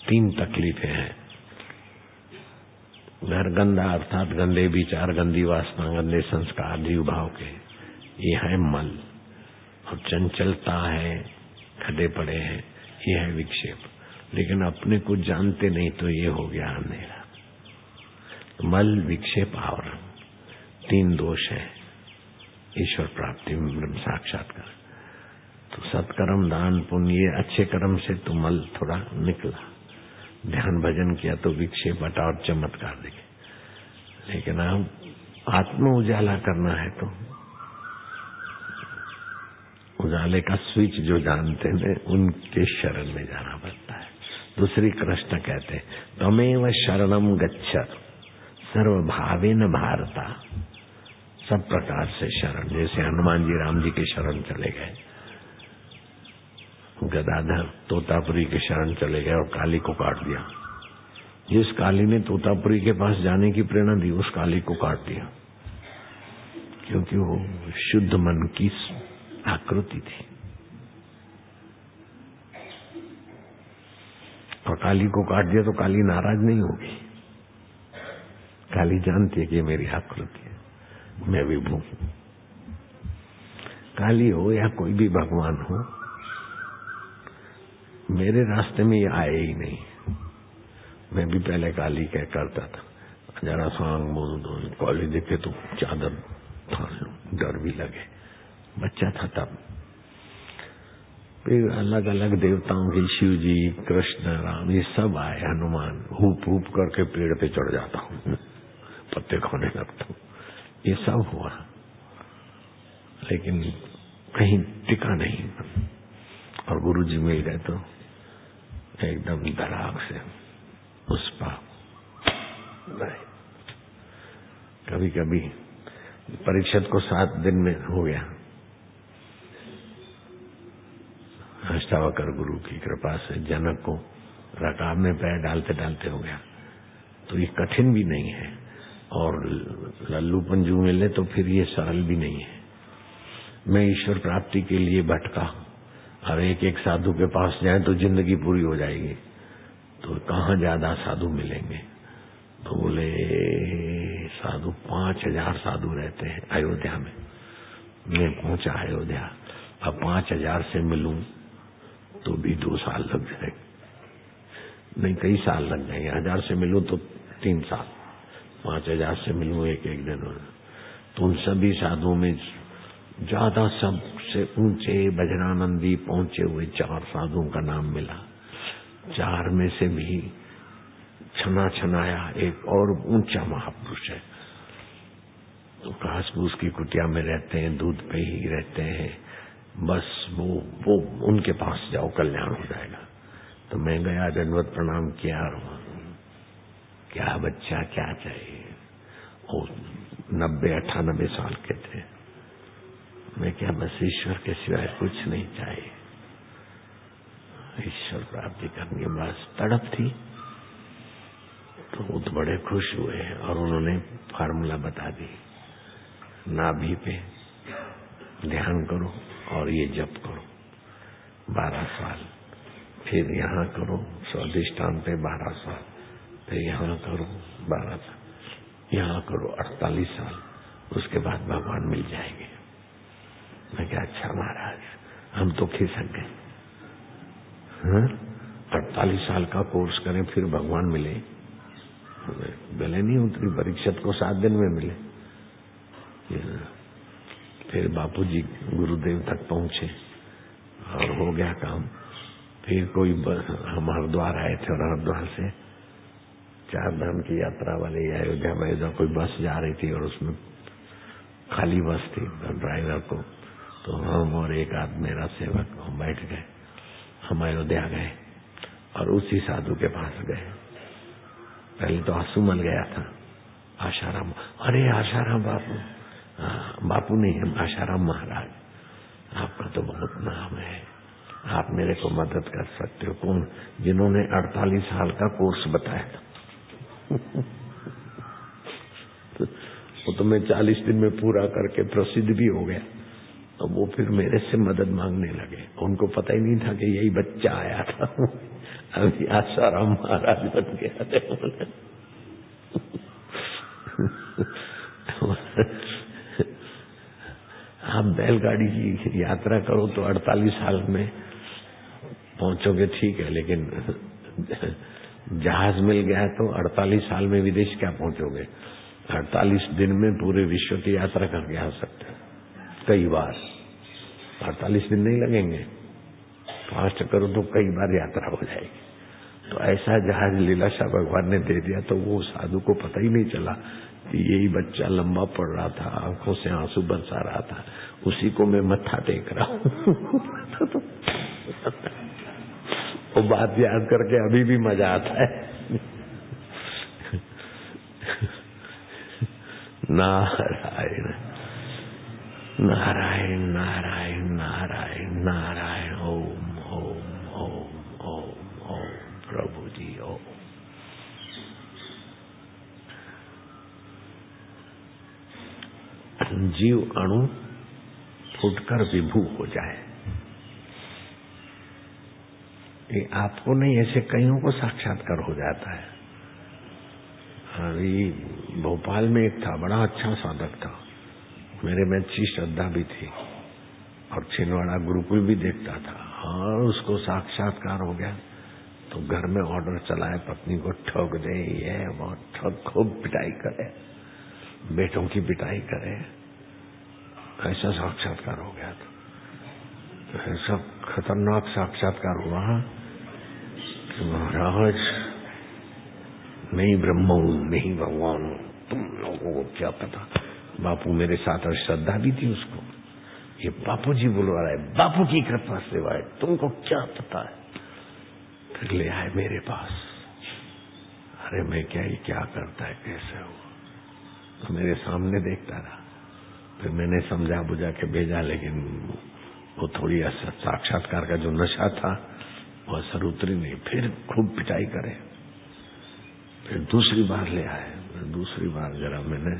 तीन तकलीफें हैं। घर गंदा अर्थात गंदे विचार, गंदी वासना, गंदे संस्कार जीव भाव के, ये है मल। और चंचलता है, खड़े पड़े हैं, ये है विक्षेप। लेकिन अपने को जानते नहीं तो ये हो गया अंधेरा। मल, विक्षेप, आवरण, तीन दोष है ईश्वर प्राप्ति में, ब्रह्म साक्षात्कार। तो सत्कर्म, दान, पुण्य, ये अच्छे कर्म से तो मल थोड़ा निकला। ध्यान भजन किया तो विक्षेप हटा और चमत्कार दिखे। लेकिन अब आत्म उजाला करना है तो उजाले का स्विच जो जानते हैं उनके शरण में जाना पड़ता है। दूसरी कृष्ण कहते हैं, तमेव शरणम गच्छ सर्व भावेन भारता। सब प्रकार से शरण, जैसे हनुमान जी राम जी के शरण चले गए, गदाधर तोतापुरी के शरण चले गए और काली को काट दिया। जिस काली ने तोतापुरी के पास जाने की प्रेरणा दी, उस काली को काट दिया, क्योंकि वो शुद्ध मन की आकृति थी। और काली को काट दिया तो काली नाराज नहीं होगी। काली जानती है कि ये मेरी आकृति है, मैं विभू हूं। काली हो या कोई भी भगवान हो, मेरे रास्ते में ये आए ही नहीं। मैं भी पहले काली कह करता था, जरा सांग बोल दो, कॉलेज देखे तो चादर थान लो, डर भी लगे, बच्चा था तब। फिर अलग अलग देवताओं की, शिव जी, कृष्ण, राम, ये सब आए। हनुमान, हुप हुप करके पेड़ पे चढ़ जाता हूँ, पत्ते खाने लगता हूँ, ये सब हुआ, लेकिन कहीं टिका नहीं। और गुरु जी मिल गए तो एकदम धड़ाक से उस पार। कभी कभी परीक्षित को 7 दिन में हो गया, अष्टावक्र गुरु की कृपा से। जनक को रकाब में पैर डालते डालते हो गया। तो ये कठिन भी नहीं है, और लल्लू पंजू मिले तो फिर ये सरल भी नहीं है। मैं ईश्वर प्राप्ति के लिए भटका, और एक एक साधु के पास जाए तो जिंदगी पूरी हो जाएगी, तो कहाँ ज्यादा साधु मिलेंगे। तो बोले साधु 5,000 साधु रहते हैं अयोध्या में। मैं पहुंचा अयोध्या, अब 5,000 से मिलूं तो भी 2 साल लग जाएंगे, नहीं कई साल लग जाएंगे। 1000 से मिलूं तो 3 साल, 5000 से मिलूं एक दिन। तो उन सभी साधुओं में ज्यादा सबसे ऊंचे वज्रानंदी पहुंचे हुए 4 साधुओं का नाम मिला। 4 में से भी छना छनाया एक और ऊंचा महापुरुष है, तो घास फूस की कुटिया में रहते हैं, दूध पे ही रहते हैं, बस वो उनके पास जाओ कल्याण हो जाएगा। तो मैं गया, दंडवत प्रणाम किया, क्या बच्चा क्या चाहिए? वो 90-98 साल के थे। मैं क्या, बस ईश्वर के सिवाय कुछ नहीं चाहिए, ईश्वर प्राप्ति करनी बस तड़प थी। तो वो तो बड़े खुश हुए और उन्होंने फार्मूला बता दी, नाभि पे ध्यान करो और ये जप करो 12 साल, फिर यहाँ करो स्वाधिष्ठान पे 12 साल, फिर यहाँ करो 12 साल, यहाँ करो 48 साल, उसके बाद भगवान मिल जाएंगे। मैं क्या, अच्छा महाराज, हम तो खिसक गए। 48 साल का कोर्स करें फिर भगवान मिले? गले नहीं उतरी, परीक्षित को 7 दिन में मिले। फिर बापूजी गुरुदेव तक पहुंचे और हो गया काम। फिर कोई हम हरिद्वार आए थे और हरिद्वार से 4 धाम की यात्रा वाले अयोध्या में कोई बस जा रही थी और उसमें खाली बस थी, ड्राइवर को, तो हम और एक आदमी मेरा सेवक हम बैठ गए। हम अयोध्या गए और उसी साधु के पास गए। पहले तो आंसू मल गया था, आशाराम, अरे आशाराम बापू, बापू नहीं है, आशाराम महाराज, आपका तो बहुत नाम है, आप मेरे को मदद कर सकते हो। कौन? जिन्होंने 48 साल का कोर्स बताया था। वो तो मैं 40 दिन में पूरा करके प्रसिद्ध भी हो गया। तो वो फिर मेरे से मदद मांगने लगे, उनको पता ही नहीं था कि यही बच्चा आया था, अभी आशाराम महाराज बन गया थे। आप बैलगाड़ी की यात्रा करो तो 48 साल में पहुंचोगे, ठीक है, लेकिन जहाज मिल गया तो 48 साल में विदेश क्या पहुंचोगे? 48 दिन में पूरे विश्व की यात्रा करके आ सकते हैं कई बार। 48 दिन नहीं लगेंगे, फास्ट करो तो कई बार यात्रा हो जाएगी। तो ऐसा जहाज लीलाशाह भगवान ने दे दिया, तो वो साधु को पता ही नहीं चला कि यही बच्चा लंबा पड़ रहा था, आंखों से आंसू बरसा रहा था, उसी को मैं मत्था टेक रहा हूँ। वो बात याद करके अभी भी मजा आता है। नारायण नारायण नारायण नारायण नारायण, ओम ओम ओम ओम ओम, प्रभु जी ओम। जीव अणु फूटकर विभू हो जाए, ये आपको नहीं, ऐसे कईयों को साक्षात्कार हो जाता है। अभी भोपाल में एक था, बड़ा अच्छा साधक था, मेरे में अच्छी श्रद्धा भी थी और छिंदवाड़ा गुरुकुल भी देखता था, और उसको साक्षात्कार हो गया तो घर में ऑर्डर चलाए, पत्नी को ठोक दे, ये वो ठोक, खूब पिटाई करे, बेटों की पिटाई करे, ऐसा साक्षात्कार हो गया था। तो ऐसा खतरनाक साक्षात्कार हुआ कि महाराज मैं ही ब्रह्म हूँ, मैं ही भगवान हूँ, तुम लोगों को क्या पता। बापू मेरे साथ, और श्रद्धा भी थी उसको, ये बापू जी बुलवा रहा है, बापू की कृपा से भाई, तुमको क्या पता है। फिर ले आए मेरे पास, अरे मैं क्या, ये क्या करता है, कैसे हो, तो मेरे सामने देखता रहा। फिर मैंने समझा बुझा के भेजा, लेकिन वो थोड़ी साक्षात्कार का जो नशा था वो असर उतरी नहीं। फिर खूब पिटाई करे, फिर दूसरी बार ले आए, फिर दूसरी बार जरा मैंने,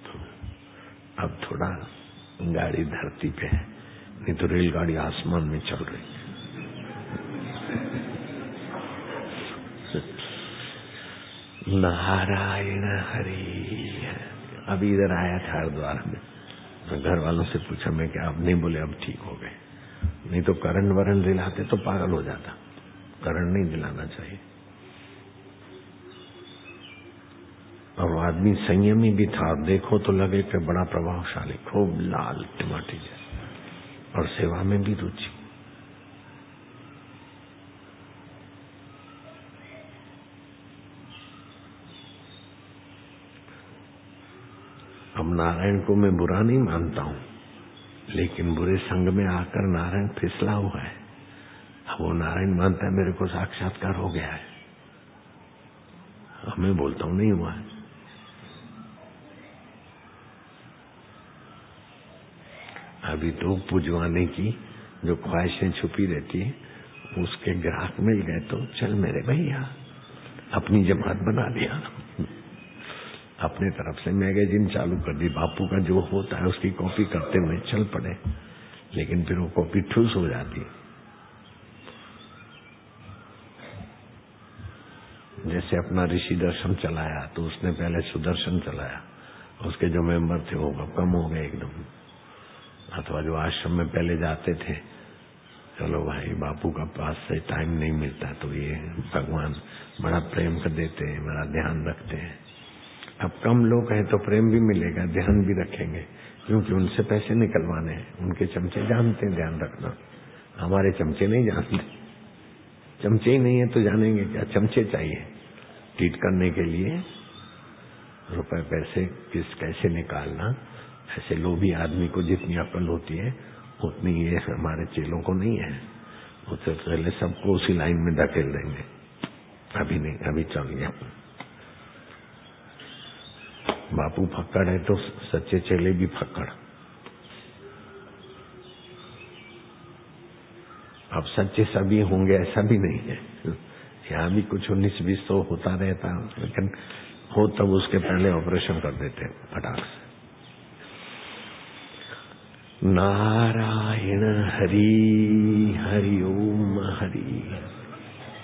तो अब थोड़ा गाड़ी धरती पे है, नहीं तो रेलगाड़ी आसमान में चल रही। नारायण हरि। अभी इधर आया था हरिद्वार में, घर वालों से पूछा, मैं क्या, अब नहीं बोले, अब ठीक हो गए। नहीं तो करंट वरण दिलाते तो पागल हो जाता। करंट नहीं दिलाना चाहिए। और वो आदमी संयमी भी था, देखो तो लगे कि बड़ा प्रभावशाली, खूब लाल टमाटी जैसा, और सेवा में भी रुचि। अब नारायण को मैं बुरा नहीं मानता हूं, लेकिन बुरे संग में आकर नारायण फिसला हुआ है। अब वो नारायण मानता है मेरे को साक्षात्कार हो गया है, अब मैं बोलता हूं नहीं हुआ है। अभी तो पुजवाने की जो ख्वाहिशें छुपी रहती है, उसके ग्राहक मिल गए तो चल मेरे भैया, अपनी जमात बना दिया, अपने तरफ से मैगजीन चालू कर दी, बापू का जो होता है उसकी कॉपी करते हुए चल पड़े। लेकिन फिर वो कॉपी ठूस हो जाती है। जैसे अपना ऋषि दर्शन चलाया तो उसने पहले सुदर्शन चलाया, उसके जो मेंबर थे वो कम हो गए एकदम। अथवा जो आश्रम में पहले जाते थे, चलो भाई बापू का पास से टाइम नहीं मिलता तो ये भगवान बड़ा प्रेम कर देते हैं, बड़ा ध्यान रखते हैं। अब कम लोग हैं तो प्रेम भी मिलेगा, ध्यान भी रखेंगे, क्योंकि उनसे पैसे निकलवाने हैं। उनके चमचे जानते हैं ध्यान रखना, हमारे चमचे नहीं जानते। चमचे ही नहीं है तो जानेंगे क्या? चमचे चाहिए ट्रीट करने के लिए, रुपए पैसे कैसे निकालना। ऐसे लोभी आदमी को जितनी अकल होती है उतनी ये हमारे चेलों को नहीं है। उससे पहले सबको उसी लाइन में धकेल देंगे। अभी नहीं, अभी चल गया। बापू फक्कड़ है तो सच्चे चेले भी फक्कड़। अब सच्चे सभी होंगे ऐसा भी नहीं है, यहाँ भी कुछ 19-20 तो होता रहता, लेकिन हो तब उसके पहले ऑपरेशन कर देते फटाक से। नारायण हरि हरि ओम हरि।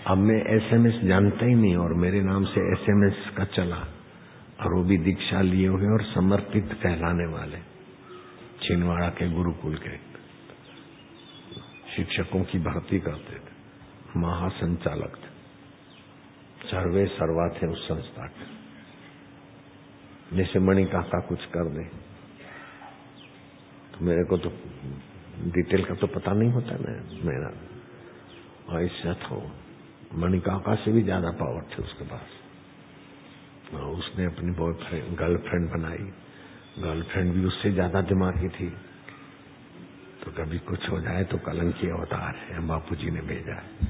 अब मैं एसएमएस जानता ही नहीं, और मेरे नाम से एसएमएस का चला, और वो भी दीक्षा लिए हुए और समर्पित कहलाने वाले, छिंदवाड़ा के गुरुकुल के शिक्षकों की भर्ती करते थे, महासंचालक थे, सर्वे सर्वा थे उस संस्था के। जैसे मणि काका कुछ कर दे तो मेरे को तो डिटेल का तो पता नहीं होता ना मेरा, ऐसा था। मणि काका से भी ज्यादा पावर थे उसके पास। उसने अपनी बॉयफ्रेंड गर्लफ्रेंड बनाई, गर्लफ्रेंड भी उससे ज्यादा दिमागी थी। तो कभी कुछ हो जाए तो कलंकी अवतार है, बापूजी ने भेजा है,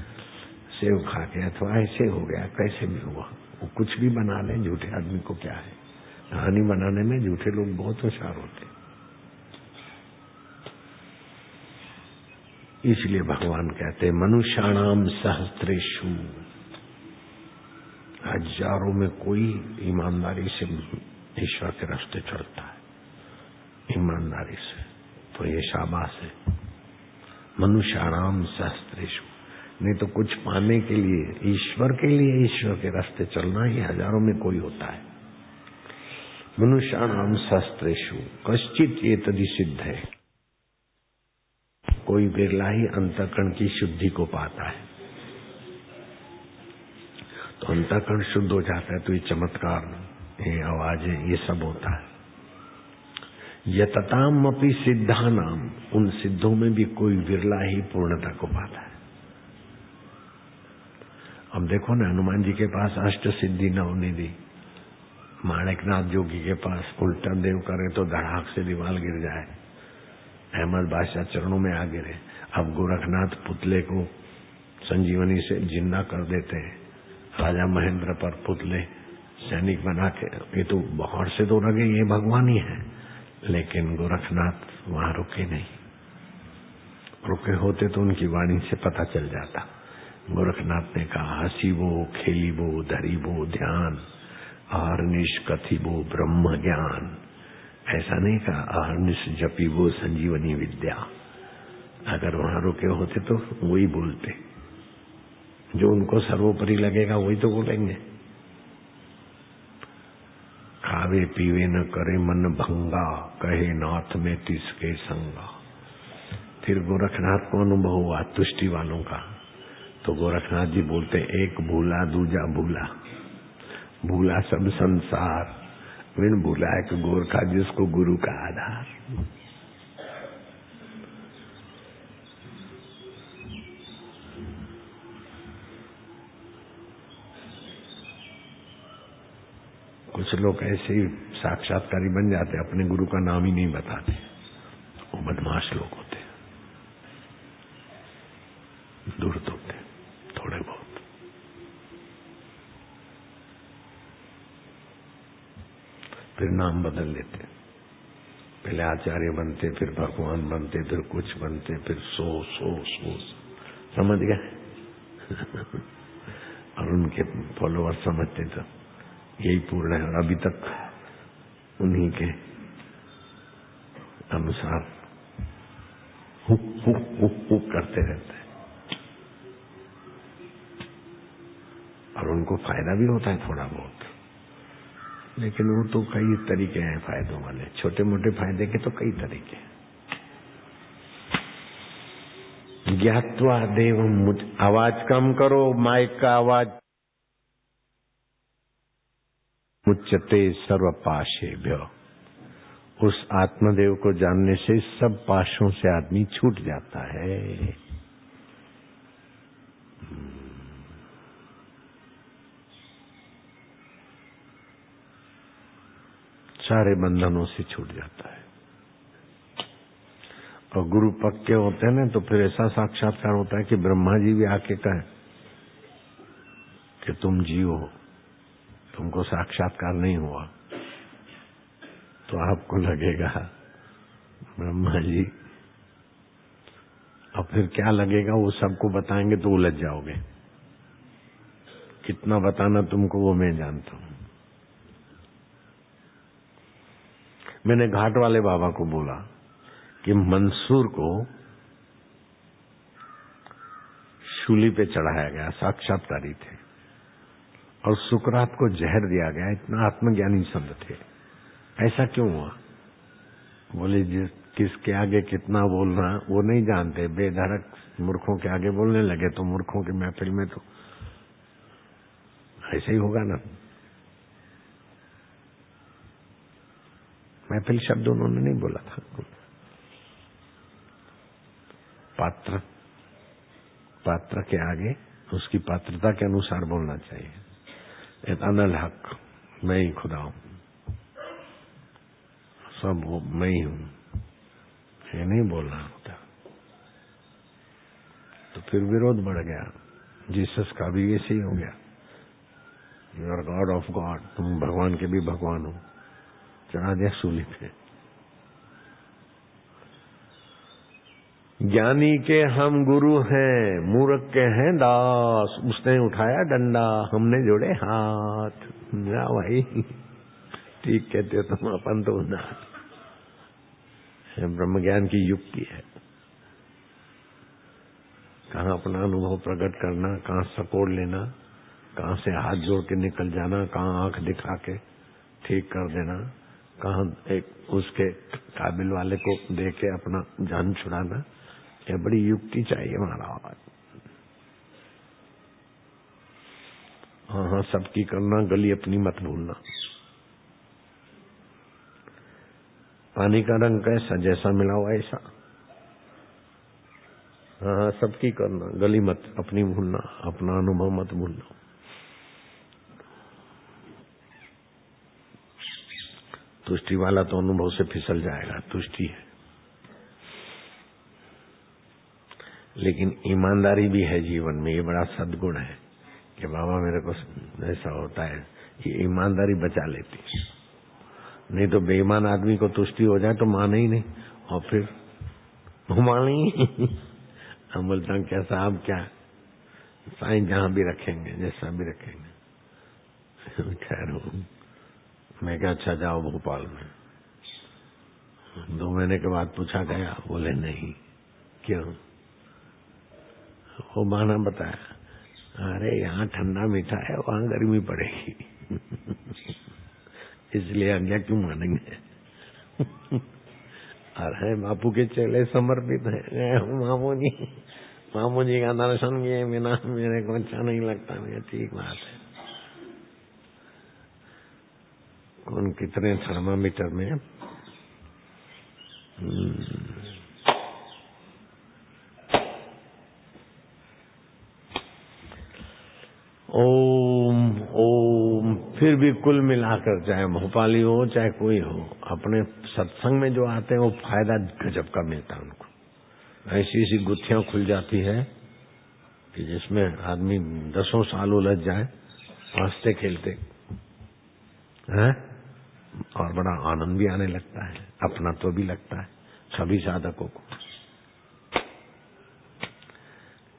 सेव खा के अथवा ऐसे हो गया, कैसे भी हुआ, वो कुछ भी बना ले, झूठे आदमी को क्या है। कहानी बनाने में झूठे लोग बहुत होशियार होते। इसलिए भगवान कहते हैं मनुष्याणाम सहस्त्रेषु, हजारों में कोई ईमानदारी से ईश्वर के रास्ते चढ़ता है, ईमानदारी से, तो ये शाबाश है। मनुष्याणाम सहस्त्रेषु, नहीं तो कुछ पाने के लिए ईश्वर के रास्ते चलना ही हजारों में कोई होता है। मनुष्याणाम सहस्त्रेषु कश्चित ये तदि सिद्ध है, कोई बिरला ही अंतःकरण की शुद्धि को पाता है। तो अंतःकरण शुद्ध हो जाता है तो ये चमत्कार, ये आवाजें, ये सब होता है। यतताम अपि सिद्धानाम, उन सिद्धों में भी कोई विरला ही पूर्णता को पाता है। अब देखो ना, हनुमान जी के पास अष्ट सिद्धि नवनिधि, माणिकनाथ जोगी के पास उल्टा देव करे तो धड़ाक से दीवार गिर जाए, अहमद बादशाह चरणों में आ गिरे। अब गोरखनाथ पुतले को संजीवनी से जिंदा कर देते हैं, राजा महेंद्र पर पुतले सैनिक बना के, ये तो बाहर से तो लगे ये भगवान ही है, लेकिन गोरखनाथ वहां रुके नहीं। रुके होते तो उनकी वाणी से पता चल जाता। गोरखनाथ ने कहा हसीबो खेलीबो धरीबो ध्यान, अहर्निश कथिबो ब्रह्म ज्ञान। ऐसा नहीं कहा अहर्निश जपीबो संजीवनी विद्या। अगर वहां रुके होते तो वही बोलते, जो उनको सर्वोपरि लगेगा वही तो बोलेंगे। खावे पीवे न करे मन भंगा, कहे नाथ में तिसके संगा। फिर गोरखनाथ को अनुभव हुआ तुष्टि वालों का, तो गोरखनाथ जी बोलते एक भूला दूजा भूला, भूला सब संसार, बिन भूला एक गोरखा जिसको गुरु का आधार। कुछ लोग ऐसे ही साक्षात्कारी बन जाते, अपने गुरु का नाम ही नहीं बताते, वो बदमाश लोग होते, दुर्त होते थोड़े बहुत। फिर नाम बदल लेते, पहले आचार्य बनते, फिर भगवान बनते, फिर कुछ बनते, फिर सो समझ गए। और उनके फॉलोअर समझते तो यही पूर्ण है, और अभी तक उन्हीं के अनुसार हुक करते रहते हैं, और उनको फायदा भी होता है थोड़ा बहुत, लेकिन वो तो कई तरीके हैं फायदों वाले, छोटे मोटे फायदे के तो कई तरीके हैं। ज्ञात्वा देवम मुझ, आवाज कम करो, माइक का आवाज। मुच्यते सर्व पाशेभ्य, उस आत्मदेव को जानने से सब पाशों से आदमी छूट जाता है। सारे बंधनों से छूट जाता है। और गुरु पक्के होते हैं ना, तो फिर ऐसा साक्षात्कार होता है कि ब्रह्मा जी भी आके कहें कि तुम जीव हो, तुमको साक्षात्कार नहीं हुआ, तो आपको लगेगा ब्रह्मा जी, और फिर क्या लगेगा, वो सबको बताएंगे तो उलझ जाओगे। कितना बताना तुमको वो मैं जानता हूं। मैंने घाट वाले बाबा को बोला कि मंसूर को शूली पे चढ़ाया गया, साक्षात्कारी थे, और सुकरात को जहर दिया गया, इतना आत्मज्ञानी संत थे, ऐसा क्यों हुआ? बोले जिस किसके आगे कितना बोलना वो नहीं जानते, बेधड़क मूर्खों के आगे बोलने लगे, तो मूर्खों की महफिल में तो ऐसे ही होगा ना। महफिल शब्द उन्होंने नहीं बोला था, पात्र के आगे उसकी पात्रता के अनुसार बोलना चाहिए। अनल हक, मैं ही खुदा हूं, सब वो मैं ही हूं, ये नहीं बोलना होता। तो फिर विरोध बढ़ गया, जीसस का भी ऐसे ही हो गया, you are God of God, तुम भगवान के भी भगवान हो, चढ़ा दिया सूली पे। ज्ञानी के हम गुरु हैं, मूर्ख के हैं दास, उसने उठाया डंडा, हमने जोड़े हाथ। ना भाई, ठीक कहते हो तुम, अपन तो ना। ब्रह्म ज्ञान की युक्ति है, कहाँ अपना अनुभव प्रकट करना, कहाँ सपोर्ट लेना, कहाँ से हाथ जोड़ के निकल जाना, कहाँ आंख दिखा के ठीक कर देना, कहाँ एक उसके काबिल वाले को दे के अपना जान छुड़ाना, ये बड़ी युक्ति चाहिए महाराज। हाँ, सबकी करना, गली अपनी मत भूलना। पानी का रंग कैसा, जैसा मिला हुआ ऐसा। हाँ, सबकी करना, गली मत अपनी भूलना, अपना अनुभव मत भूलना। तुष्टि वाला तो अनुभव से फिसल जाएगा, तुष्टि है, लेकिन ईमानदारी भी है जीवन में, ये बड़ा सद्गुण है कि बाबा मेरे को ऐसा होता है, ये ईमानदारी बचा लेती। नहीं तो बेईमान आदमी को तुष्टि हो जाए तो माने ही नहीं, और फिर मानी हम बोलते हैं क्या साहब, क्या साईं जहां भी रखेंगे, जैसा भी रखेंगे। खैर, मैं क्या, अच्छा जाओ भोपाल में। 2 महीने के बाद पूछा गया, बोले नहीं। क्यों? वो बहाना बताया, अरे यहाँ ठंडा मीठा है, वहां गर्मी पड़ेगी, इसलिए आज्ञा क्यों मानेंगे। अरे बापू के चेले समर्पित है। मामू जी का दर्शन किए बिना मेरे को अच्छा नहीं लगता। मैं ठीक बात है। कौन कितने थर्मामीटर में ओम ओम। फिर भी कुल मिलाकर चाहे भोपाली हो चाहे कोई हो, अपने सत्संग में जो आते हैं वो फायदा गजब का मिलता है उनको। ऐसी ऐसी गुत्थियां खुल जाती है कि जिसमें आदमी 10 साल उलझ जाए हंसते खेलते हैं, और बड़ा आनंद भी आने लगता है, अपना तो भी लगता है सभी साधकों को।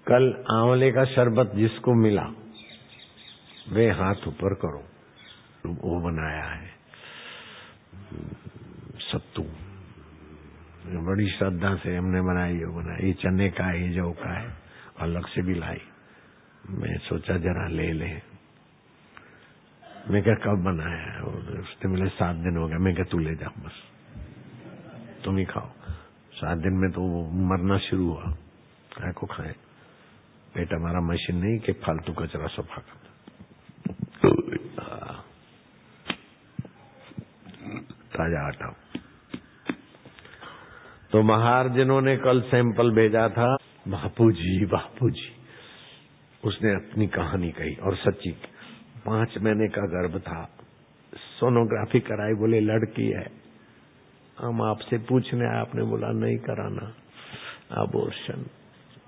कल आंवले का शरबत जिसको मिला वे हाथ ऊपर करो। वो बनाया है सत्तू, बड़ी श्रद्धा से हमने बनाई। ये बनाया, ये चने का है, ये जौ का है, अलग से भी लाई। मैं सोचा जरा ले ले। मैं क्या कब बनाया है? उसने मिले 7 दिन हो गया। मैं क्या तू ले जा, बस तुम ही खाओ। 7 दिन में तो मरना शुरू हुआ। काय को खाए? पेट हमारा मशीन नहीं कि फालतू कचरा सफा कर। ताजा आटा। तो महाराजनों ने कल सैंपल भेजा था। बापूजी उसने अपनी कहानी कही और सच्ची। 5 महीने का गर्भ था, सोनोग्राफी कराई, बोले लड़की है। हम आपसे पूछने आए, आपने बोला नहीं कराना अबॉर्शन।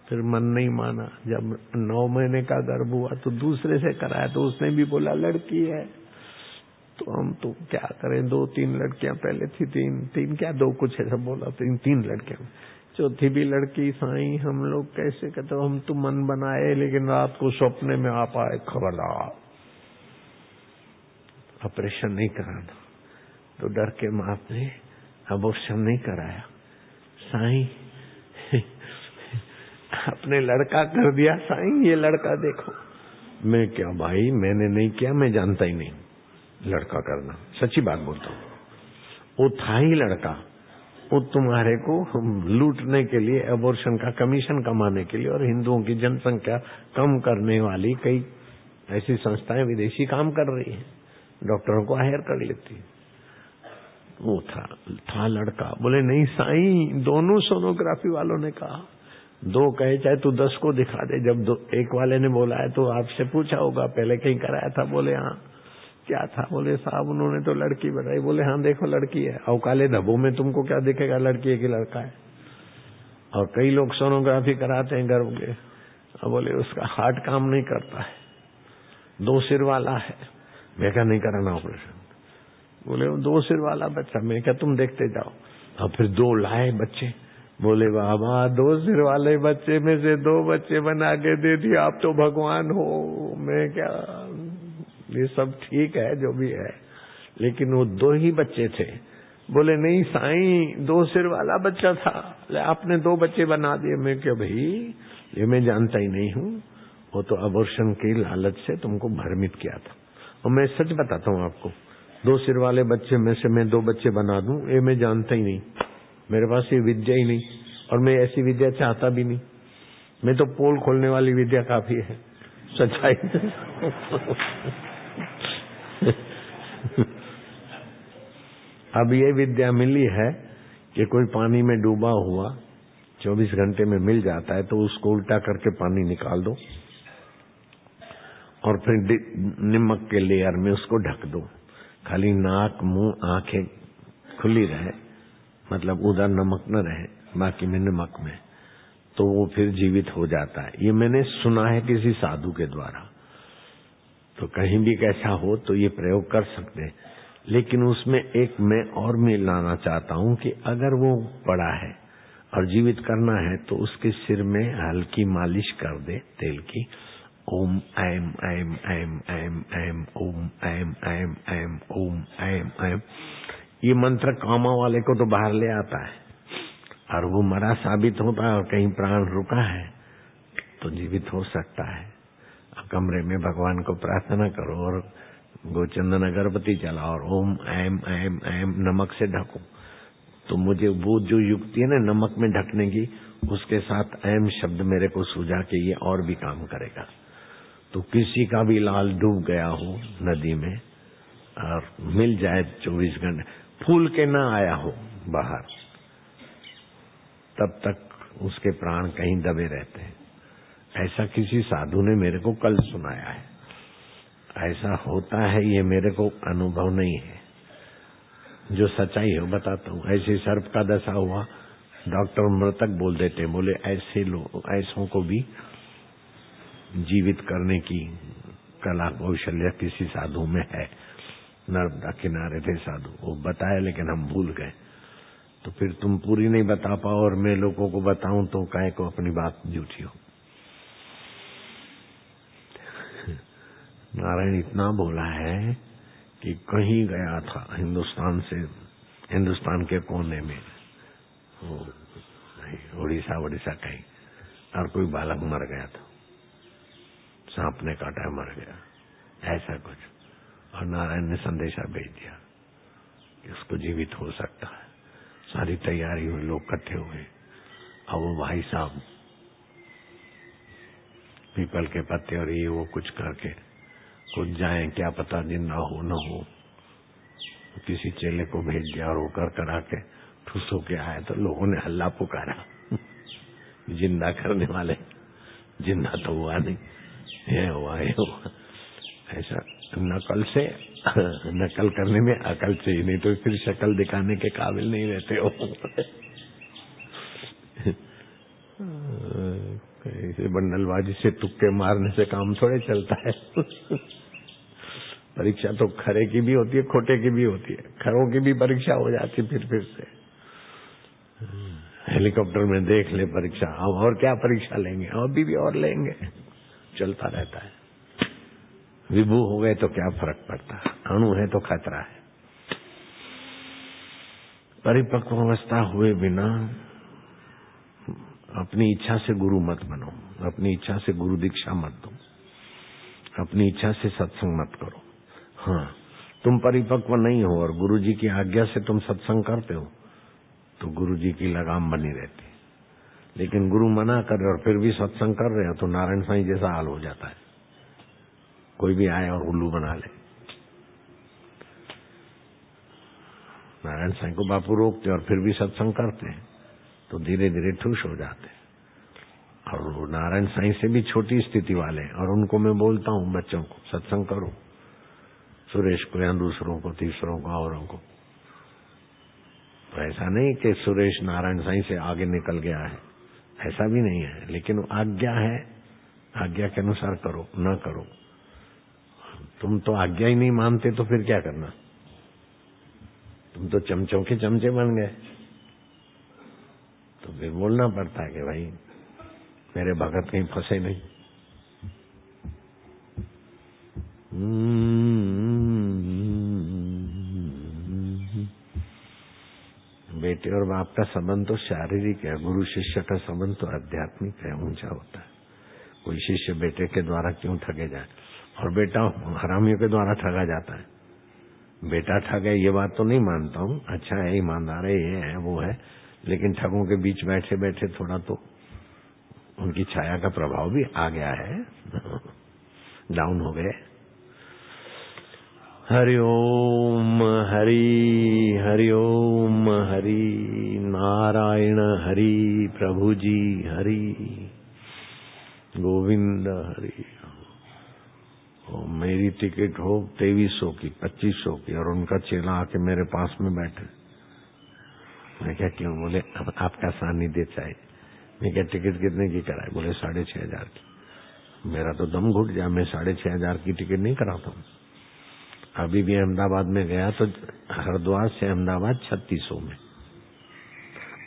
फिर मन नहीं माना। जब 9 महीने का गर्भ हुआ तो दूसरे से कराया तो उसने भी बोला लड़की है। तो हम तो क्या करें, 2-3 लड़कियां पहले थी, 3 क्या 2 कुछ ऐसा बोला, 3 लड़कियां, चौथी भी लड़की। साईं हम लोग कैसे कहते, हम तो मन बनाए लेकिन रात को सपने में आप आए, खबरदार ऑपरेशन नहीं कराना। तो डर के माप ने अबॉर्शन नहीं कराया। साईं अपने लड़का कर दिया। साईं ये लड़का देखो। मैं क्या भाई, मैंने नहीं किया, मैं जानता ही नहीं लड़का करना। सच्ची बात बोलता हूँ, वो था ही लड़का। वो तुम्हारे को लूटने के लिए, अबॉर्शन का कमीशन कमाने के लिए, और हिंदुओं की जनसंख्या कम करने वाली कई ऐसी संस्थाएं विदेशी काम कर रही हैं, डॉक्टरों को हायर कर लेती है। वो था लड़का। बोले नहीं साईं, दोनों सोनोग्राफी वालों ने कहा, 2 कहे चाहे तू 10 को दिखा दे। जब एक वाले ने बोला है तो आपसे पूछा होगा पहले कहीं कराया था? बोले हाँ। क्या था? बोले साहब उन्होंने तो लड़की बताई। बोले हाँ देखो लड़की है। और काले धब्बों में तुमको क्या दिखेगा लड़की है कि लड़का है? और कई लोग सोनोग्राफी कराते हैं गर्भ के, और बोले उसका हार्ट काम नहीं करता है, 2 सिर वाला है। मैं क्या नहीं कराना ऑपरेशन? बोले वो 2 सिर वाला बच्चा। मैं क्या तुम देखते जाओ। और फिर 2 लाए बच्चे। बोले बाबा 2 सिर वाले बच्चे में से 2 बच्चे बना के दे दिए, आप तो भगवान हो। मैं क्या, ये सब ठीक है जो भी है, लेकिन वो 2 ही बच्चे थे। बोले नहीं साईं 2 सिर वाला बच्चा था, आपने 2 बच्चे बना दिए। मैं क्या भाई, ये मैं जानता ही नहीं हूँ। वो तो अबॉर्शन की लालच से तुमको भ्रमित किया था। और मैं सच बताता हूँ आपको, 2 सिर वाले बच्चे में से मैं 2 बच्चे बना दूं, ये मैं जानता ही नहीं। मेरे पास ये विद्या ही नहीं, और मैं ऐसी विद्या चाहता भी नहीं। मैं तो पोल खोलने वाली विद्या काफी है, सच्चाई। अब ये विद्या मिली है कि कोई पानी में डूबा हुआ 24 घंटे में मिल जाता है, तो उसको उल्टा करके पानी निकाल दो और फिर नमक के लेयर में उसको ढक दो। खाली नाक मुंह आंखें खुली रहे, मतलब उधर नमक न रहे, बाकी में नमक में, तो वो फिर जीवित हो जाता है। ये मैंने सुना है किसी साधु के द्वारा। तो कहीं भी कैसा हो तो ये प्रयोग कर सकते हैं। लेकिन उसमें एक मैं और मिलाना चाहता हूं कि अगर वो पड़ा है और जीवित करना है तो उसके सिर में हल्की मालिश कर दे तेल की। ओम ऐम ऐम ऐम ऐम ऐम ओम ऐम ऐम ऐम ओम ऐम ऐम। ये मंत्र कामा वाले को तो बाहर ले आता है, और वो मरा साबित होता है और कहीं प्राण रुका है तो जीवित हो सकता है। कमरे में भगवान को प्रार्थना करो और गोचंदन अगरबत्ती जलाओ और ओम ऐम ऐम ऐम नमक से ढको, तो मुझे वो जो युक्ति है ना नमक में ढकने की, उसके साथ अहम शब्द मेरे को सूझा कि ये और भी काम करेगा। तो किसी का भी लाल डूब गया हो नदी में और मिल जाए 24 घंटे, फूल के ना आया हो बाहर, तब तक उसके प्राण कहीं दबे रहते हैं। ऐसा किसी साधु ने मेरे को कल सुनाया है। ऐसा होता है, ये मेरे को अनुभव नहीं है, जो सच्चाई है बताता हूँ। ऐसे सर्प का दशा हुआ, डॉक्टर मृतक बोल देते, बोले ऐसे लोग, ऐसों को भी जीवित करने की कला कौशल्य किसी साधु में है। नर्मदा किनारे थे साधु, वो बताया लेकिन हम भूल गए। तो फिर तुम पूरी नहीं बता पाओ और मैं लोगों को बताऊं तो काहे को अपनी बात झूठी हो। नारायण इतना बोला है कि कहीं गया था हिंदुस्तान से, हिंदुस्तान के कोने में, उड़ीसा कहीं, और कोई बालक मर गया था, सांप ने काटा मर गया, ऐसा कुछ। और नारायण ने संदेशा भेज दिया कि उसको जीवित हो सकता है। सारी तैयारी हुई, लोग इकट्ठे हुए। अब वो भाई साहब पीपल के पत्ते और ये वो कुछ करके कुछ जाए, क्या पता जिंदा हो न हो। किसी चेले को भेज दिया और वो कर आके ठुस होके आया तो लोगों ने हल्ला पुकारा, जिंदा करने वाले, जिंदा तो हुआ नहीं, ये हुआ। ऐसा नकल से, नकल करने में अकल चाहिए, नहीं तो फिर शक्ल दिखाने के काबिल नहीं रहते हो। ऐसे बंडलबाजी से तुक्के मारने से काम थोड़े चलता है। परीक्षा तो खरे की भी होती है, खोटे की भी होती है। खरों की भी परीक्षा हो जाती फिर से। हेलीकॉप्टर में देख ले परीक्षा, अब और क्या परीक्षा लेंगे, अभी भी और लेंगे, चलता रहता है। विभू हो गए तो क्या फर्क पड़ता है, अणु है तो खतरा है। परिपक्व अवस्था हुए बिना अपनी इच्छा से गुरु मत बनो, अपनी इच्छा से गुरु दीक्षा मत दो, अपनी इच्छा से सत्संग मत करो। हाँ, तुम परिपक्व नहीं हो और गुरु जी की आज्ञा से तुम सत्संग करते हो तो गुरु जी की लगाम बनी रहती है। लेकिन गुरु मना कर रहे और फिर भी सत्संग कर रहे हो तो नारायण साईं जैसा हाल हो जाता है। कोई भी आए और उल्लू बना ले। नारायण साईं को बापू रोकते और फिर भी सत्संग करते हैं तो धीरे धीरे ठुस हो जाते। और नारायण साईं से भी छोटी स्थिति वाले, और उनको मैं बोलता हूँ बच्चों को सत्संग करो, सुरेश को या दूसरों को, तीसरों को, औरों को। तो ऐसा नहीं कि सुरेश नारायण साईं से आगे निकल गया है, ऐसा भी नहीं है। लेकिन आज्ञा है, आज्ञा के अनुसार करो, न करो। तुम तो आज्ञा ही नहीं मानते तो फिर क्या करना? तुम तो चमचों के चमचे बन गए। तो फिर बोलना पड़ता है कि भाई मेरे भगत कहीं फंसे नहीं। बेटे और बाप का संबंध तो शारीरिक है, गुरु शिष्य का संबंध तो आध्यात्मिक है, ऊंचा होता है। कोई शिष्य बेटे के द्वारा क्यों ठगे जाए? और बेटा हरामियों के द्वारा ठगा जाता है। बेटा ठगे ये बात तो नहीं मानता हूँ, अच्छा है, ईमानदार है, ये है वो है, लेकिन ठगों के बीच बैठे बैठे थोड़ा तो उनकी छाया का प्रभाव भी आ गया है, डाउन हो गए। हरि ओम हरि, हरि ओम हरि, नारायण हरि, प्रभु जी हरि, गोविंद हरि। मेरी टिकट हो 2300 की, 2500 की, और उनका चेला आके मेरे पास में बैठे। मैं क्या क्यों? बोले अब आपका सानिध्य चाहिए। मैं क्या टिकट कितने की कराए? बोले 6500 की। मेरा तो दम घुट गया, मैं 6500 की टिकट नहीं कराता हूँ। अभी भी अहमदाबाद में गया तो हरिद्वार से अहमदाबाद 3600 में,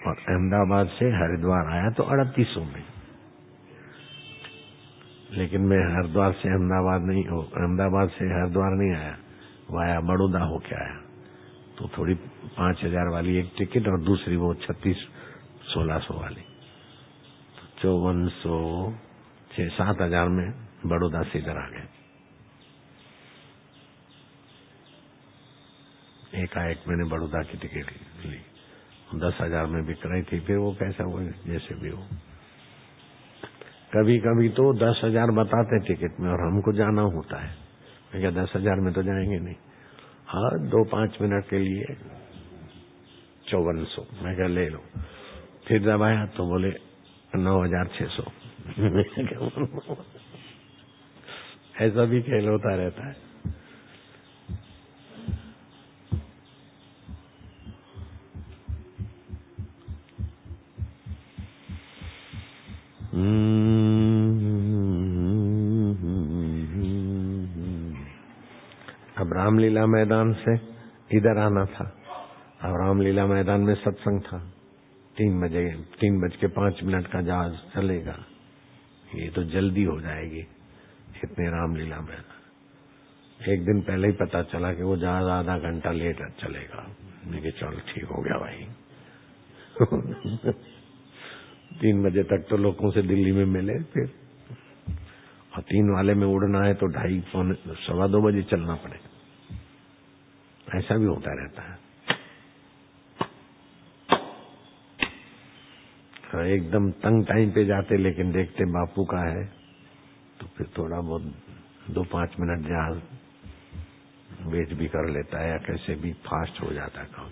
और अहमदाबाद से हरिद्वार आया तो 3800 में। लेकिन मैं हरिद्वार से अहमदाबाद नहीं हो, अहमदाबाद से हरिद्वार नहीं आया, वाया बड़ौदा होके आया। तो थोड़ी 5000 वाली एक टिकट और दूसरी वो 1600 वाली, तो 5400, 6-7 में बड़ौदा से इधर आ गए। एकाएक मैंने बड़ौदा की टिकट ली 10,000 में बिक रही थी, फिर वो कैसा हुआ जैसे भी हो। कभी कभी तो 10,000 बताते टिकट में और हमको जाना होता है। मैं क्या 10,000 में तो जाएंगे नहीं। हाँ 2-5 मिनट के लिए 5400। मैं क्या ले लो। फिर जब आया तो बोले 9,600। ऐसा भी खेल होता रहता है। अब रामलीला मैदान से इधर आना था। अब रामलीला मैदान में सत्संग था। 3:05 का जहाज चलेगा। ये तो जल्दी हो जाएगी इतने रामलीला मैदान। एक दिन पहले ही पता चला कि वो जहाज आधा घंटा लेट चलेगा। मैं चल ठीक हो गया भाई। 3 बजे तक तो लोगों से दिल्ली में मिले फिर, और 3 वाले में उड़ना है तो 2:30 2:15 बजे चलना पड़ेगा। ऐसा भी होता रहता है। एकदम तंग टाइम पे जाते, लेकिन देखते बापू का है तो फिर थोड़ा बहुत 2-5 मिनट जहाज वेट भी कर लेता है, या कैसे भी फास्ट हो जाता है काम।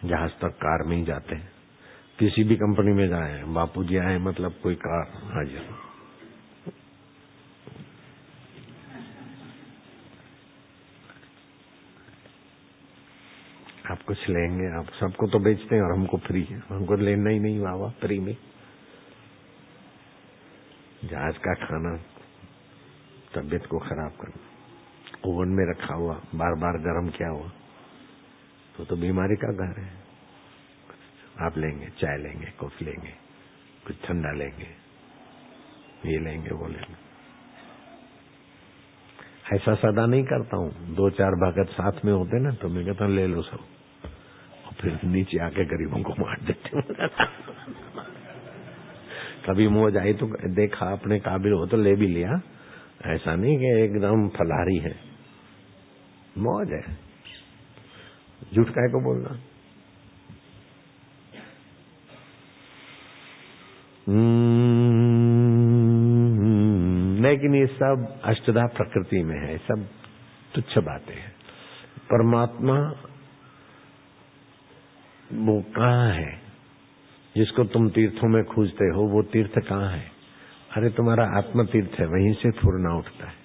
जहाज तक कार में ही जाते हैं। किसी भी कंपनी में जाए, बापू जी आए मतलब कोई कार हाजिर। आप कुछ लेंगे? आप सबको तो बेचते हैं और हमको फ्री है। हमको लेना ही नहीं बाबा फ्री में। जहाज का खाना तबीयत को खराब करना, ओवन में रखा हुआ बार बार गर्म किया हुआ तो बीमारी का घर है। आप लेंगे चाय लेंगे, कॉफी लेंगे, कुछ ठंडा लेंगे, ये लेंगे वो लेंगे। ऐसा सदा नहीं करता हूँ। 2-4 भगत साथ में होते ना तो मैं कहता हूँ ले लो सब, और फिर नीचे आके गरीबों को मार देते। कभी मौज आई तो देखा अपने काबिल हो तो ले भी लिया। ऐसा नहीं कि एकदम फलारी है, मौज है। झूठ काहे को बोलना। लेकिन ये सब अष्टधा प्रकृति में है, सब तुच्छ बातें हैं। परमात्मा वो कहाँ है? जिसको तुम तीर्थों में खोजते हो वो तीर्थ कहाँ है? अरे तुम्हारा आत्म तीर्थ है, वहीं से फुरना उठता है।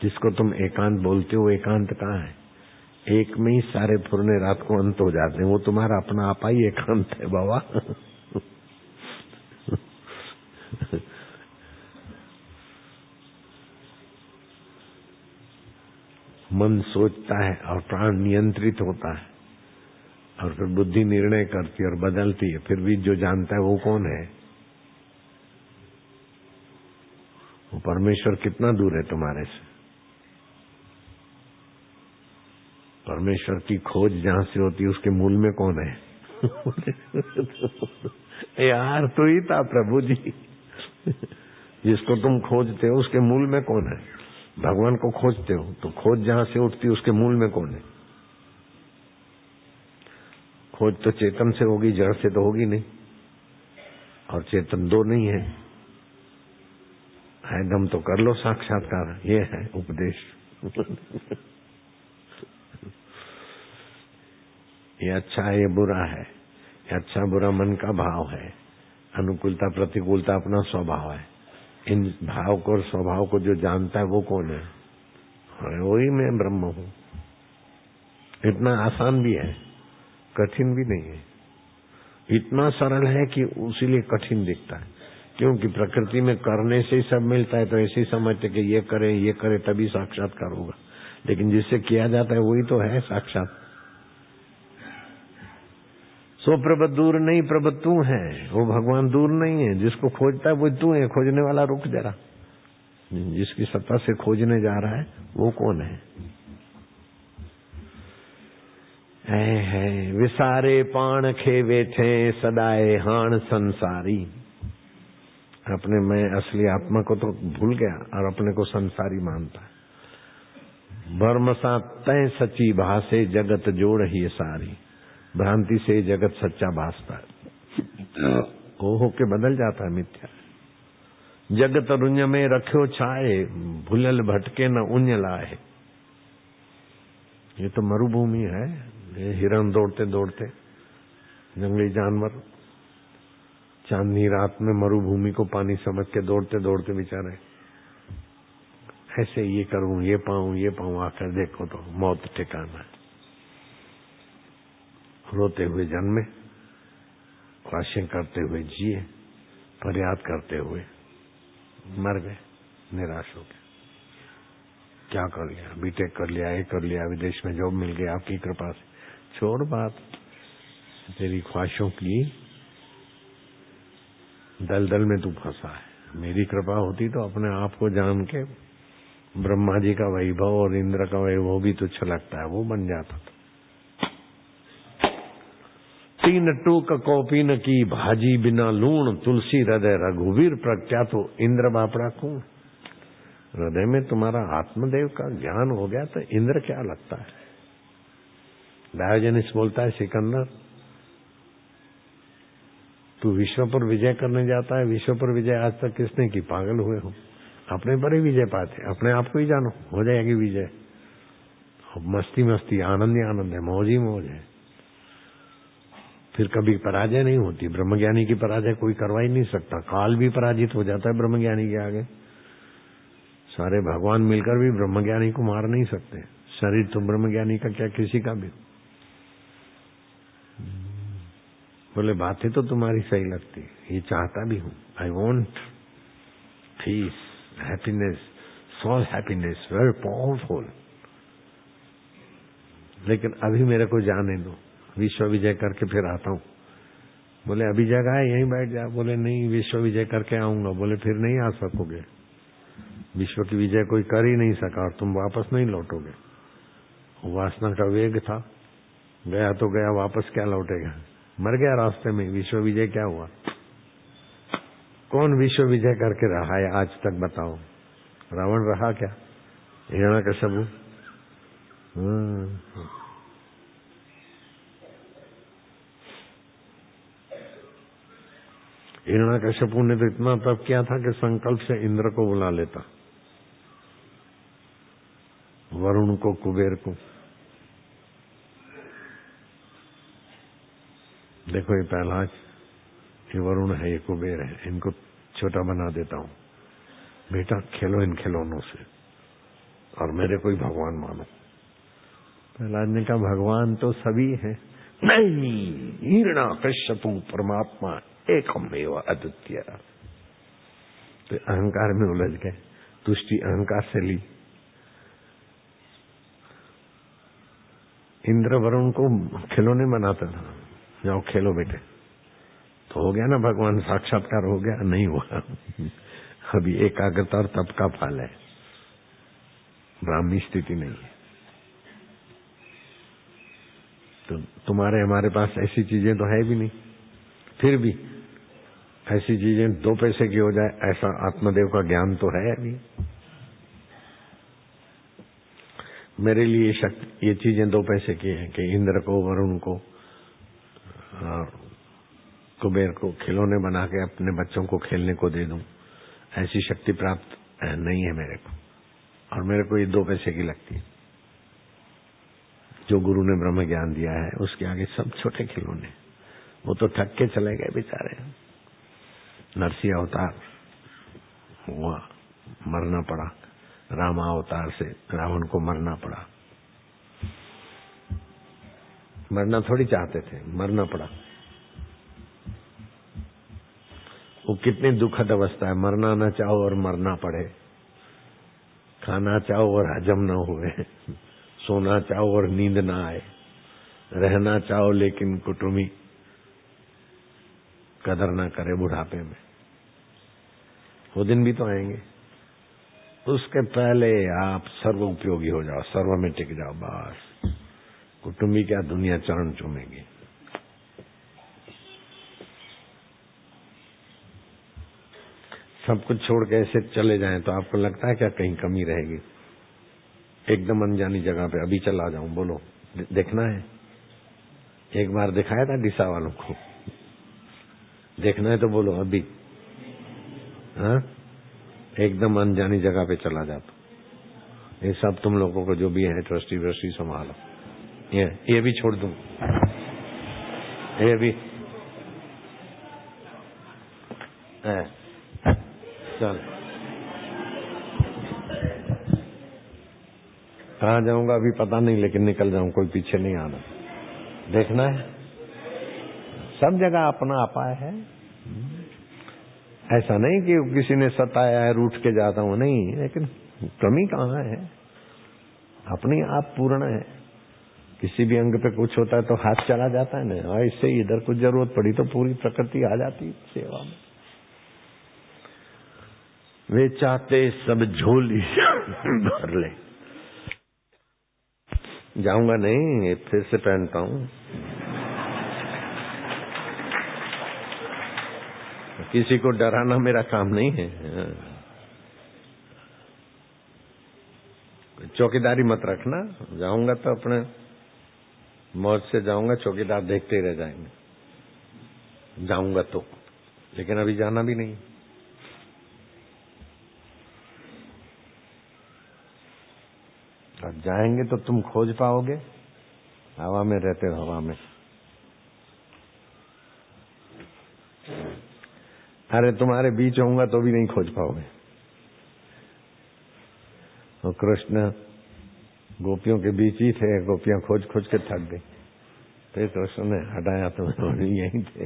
जिसको तुम एकांत बोलते हो, एकांत कहाँ है? एक में ही सारे फुरने रात को अंत हो जाते हैं। वो तुम्हारा अपना आपा ही एकांत है बाबा। मन सोचता है और प्राण नियंत्रित होता है, और फिर बुद्धि निर्णय करती है और बदलती है। फिर भी जो जानता है वो कौन है? वो परमेश्वर कितना दूर है तुम्हारे से? परमेश्वर की खोज जहां से होती है उसके मूल में कौन है? यार तू ही था प्रभु जी। जिसको तुम खोजते हो उसके मूल में कौन है? भगवान को खोजते हो तो खोज जहां से उठती है उसके मूल में कौन है? खोज तो चेतन से होगी, जड़ से तो होगी नहीं। और चेतन दो नहीं है। दम तो कर लो साक्षात्कार, ये है उपदेश। ये अच्छा है, ये बुरा है। ये अच्छा बुरा मन का भाव है। अनुकूलता प्रतिकूलता अपना स्वभाव है। इन भाव को और स्वभाव को जो जानता है वो कौन है? वही मैं ब्रह्म हूँ। इतना आसान भी है, कठिन भी नहीं है। इतना सरल है कि उसीलिए कठिन दिखता है। क्योंकि प्रकृति में करने से ही सब मिलता है, तो ऐसे ही समझते कि ये करे तभी साक्षात्कार होगा। लेकिन जिससे किया जाता है वही तो है साक्षात। सो प्रभु दूर नहीं, प्रभु तू है। वो भगवान दूर नहीं है। जिसको खोजता है वो तू है। खोजने वाला रुक जरा। जिसकी सत्ता से खोजने जा रहा है वो कौन है? विसारे पाण खे वेठे सदाए हाण संसारी। अपने मैं असली आत्मा को तो भूल गया और अपने को संसारी मानता है। भर्म सा तय सची भाषे जगत जोड़ ही सारी। भ्रांति से जगत सच्चा भासता है, वो होके बदल जाता है मिथ्या। जगत रुंज में रखो छाए, भूलल भटके न उंज लाए। ये तो मरुभूमि है, ये हिरण दौड़ते दौड़ते, जंगली जानवर चांदनी रात में मरुभूमि को पानी समझ के दौड़ते दौड़ते बेचारे ऐसे ये करूं, ये पाऊं, आकर देखो तो मौत ठिकाना है। रोते हुए जन्मे, ख्वाहिशें करते हुए जिए, फरियाद करते हुए मर गए, निराश हो गए। क्या कर लिया, बीटेक कर लिया, ये कर लिया, विदेश में जॉब मिल गई आपकी कृपा से। छोड़ बात, तेरी ख्वाहिशों की दलदल में तू फंसा है। मेरी कृपा होती तो अपने आप को जान के ब्रह्मा जी का वैभव और इंद्र का वैभव भी तुच्छ लगता है, वो बन जाता था। तीन टूक कौपीन की भाजी बिना लूण, तुलसी हृदय रघुवीर प्रज्ञा तो इंद्र बापड़ा कौन। हृदय में तुम्हारा आत्मदेव का ज्ञान हो गया तो इंद्र क्या लगता है। डायोजनिस बोलता है, सिकंदर तू विश्व पर विजय करने जाता है, विश्व पर विजय आज तक किसने की, पागल हुए हो। अपने पर ही विजय पाते, अपने आप को ही जानो, हो जाएगी विजय। मस्ती मस्ती, आनंद ही आनंद है, मौज ही मौज है, फिर कभी पराजय नहीं होती। ब्रह्मज्ञानी की पराजय कोई करवा ही नहीं सकता, काल भी पराजित हो जाता है ब्रह्मज्ञानी के आगे। सारे भगवान मिलकर भी ब्रह्मज्ञानी को मार नहीं सकते। शरीर तो ब्रह्मज्ञानी का क्या, किसी का भी। बोले बातें तो तुम्हारी सही लगती, ये चाहता भी हूं। I want peace, happiness, soul happiness, very powerful. लेकिन अभी मेरे को जाने दो, विश्व विजय करके फिर आता हूं। बोले अभी जगह है, यहीं बैठ जा। बोले नहीं, विश्व विजय करके आऊंगा। बोले फिर नहीं आ सकोगे, विश्व की विजय कोई कर ही नहीं सका और तुम वापस नहीं लौटोगे। वासना का वेग था, गया तो गया, वापस क्या लौटेगा। मर गया रास्ते में, विश्व विजय क्या हुआ। कौन विश्व विजय करके रहा है आज तक, बताओ। रावण रहा क्या, हिरण्यकश्यप। हिरण्यकश्यप ने तो इतना तप किया था कि संकल्प से इंद्र को बुला लेता, वरुण को, कुबेर को। देखो ये प्रहलाद, ये वरुण है, ये कुबेर है, इनको छोटा बना देता हूं। बेटा खेलो इन खिलौनों से और मेरे को ही भगवान मानो। प्रहलाद ने कहा भगवान तो सभी है। नहीं, हिरण्यकश्यप परमात्मा एकमेव अद्वितीय। तो अहंकार में उलझ गए, तुष्टि अहंकार से ली। इंद्र वरुण को खिलौने बनाता था, जाओ खेलो बेटे। तो हो गया ना, भगवान साक्षात्कार हो गया, नहीं हुआ। अभी एकाग्रता और तप का फल है, ब्राह्मी स्थिति नहीं है। तो तुम्हारे हमारे पास ऐसी चीजें तो है भी नहीं, फिर भी ऐसी चीजें 2 पैसे की हो जाए, ऐसा आत्मदेव का ज्ञान तो है नहीं। मेरे लिए ये चीजें 2 पैसे की हैं कि इंद्र को, वरुण को और कुबेर को खिलौने बना के अपने बच्चों को खेलने को दे दूं, ऐसी शक्ति प्राप्त नहीं है मेरे को। और मेरे को ये 2 पैसे की लगती है। जो गुरु ने ब्रह्म ज्ञान दिया है उसके आगे सब छोटे खिलौने। वो तो थक के चले गए बेचारे। नरसिंह अवतार हुआ, मरना पड़ा। रामा अवतार से रावण को मरना पड़ा। मरना थोड़ी चाहते थे, मरना पड़ा। वो कितनी दुखद अवस्था है, मरना ना चाहो और मरना पड़े, खाना चाहो और हजम न हुए, सोना चाहो और नींद ना आए, रहना चाहो लेकिन कुटुंबी कदर ना करे बुढ़ापे में। वो दिन भी तो आएंगे। उसके पहले आप सर्व उपयोगी हो जाओ, सर्व में टिक जाओ, बस। कुटुंबी क्या, दुनिया चरण चूमेगी। सब कुछ छोड़ के ऐसे चले जाएं तो आपको लगता है क्या कहीं कमी रहेगी? एकदम अनजानी जगह पे अभी चला जाऊं, बोलो, देखना है? एक बार दिखाया था डिसा वालों को, देखना है तो बोलो अभी। हाँ, एकदम अनजानी जगह पे चला जाता। ये सब तुम लोगों को जो भी है ट्रस्टी व्रस्टी संभालो। ये भी छोड़ दूं, ये भी चल। कहाँ जाऊंगा अभी पता नहीं, लेकिन निकल जाऊं, कोई पीछे नहीं आना। देखना है सब जगह अपना आपा है। ऐसा नहीं कि किसी ने सताया है रूठ के जाता हूं, नहीं, लेकिन कमी कहाँ है, अपनी आप पूर्ण है। किसी भी अंग पे कुछ होता है तो हाथ चला जाता है ना, और इससे इधर कुछ जरूरत पड़ी तो पूरी प्रकृति आ जाती सेवा में। वे चाहते सब झोली भर ले। जाऊंगा नहीं, फिर से पहनता हूं। किसी को डराना मेरा काम नहीं है। चौकीदारी मत रखना, जाऊंगा तो अपने मौज से जाऊंगा, चौकीदार देखते ही रह जाएंगे। जाऊंगा तो, लेकिन अभी जाना भी नहीं। अब जाएंगे तो तुम खोज पाओगे, हवा में रहते हो, हवा में। अरे तुम्हारे बीच होऊंगा तो भी नहीं खोज पाओगे। और कृष्ण गोपियों के बीच ही थे, गोपियां खोज खोज के थक गई, फिर कृष्ण ने हटाया तो यहीं थे।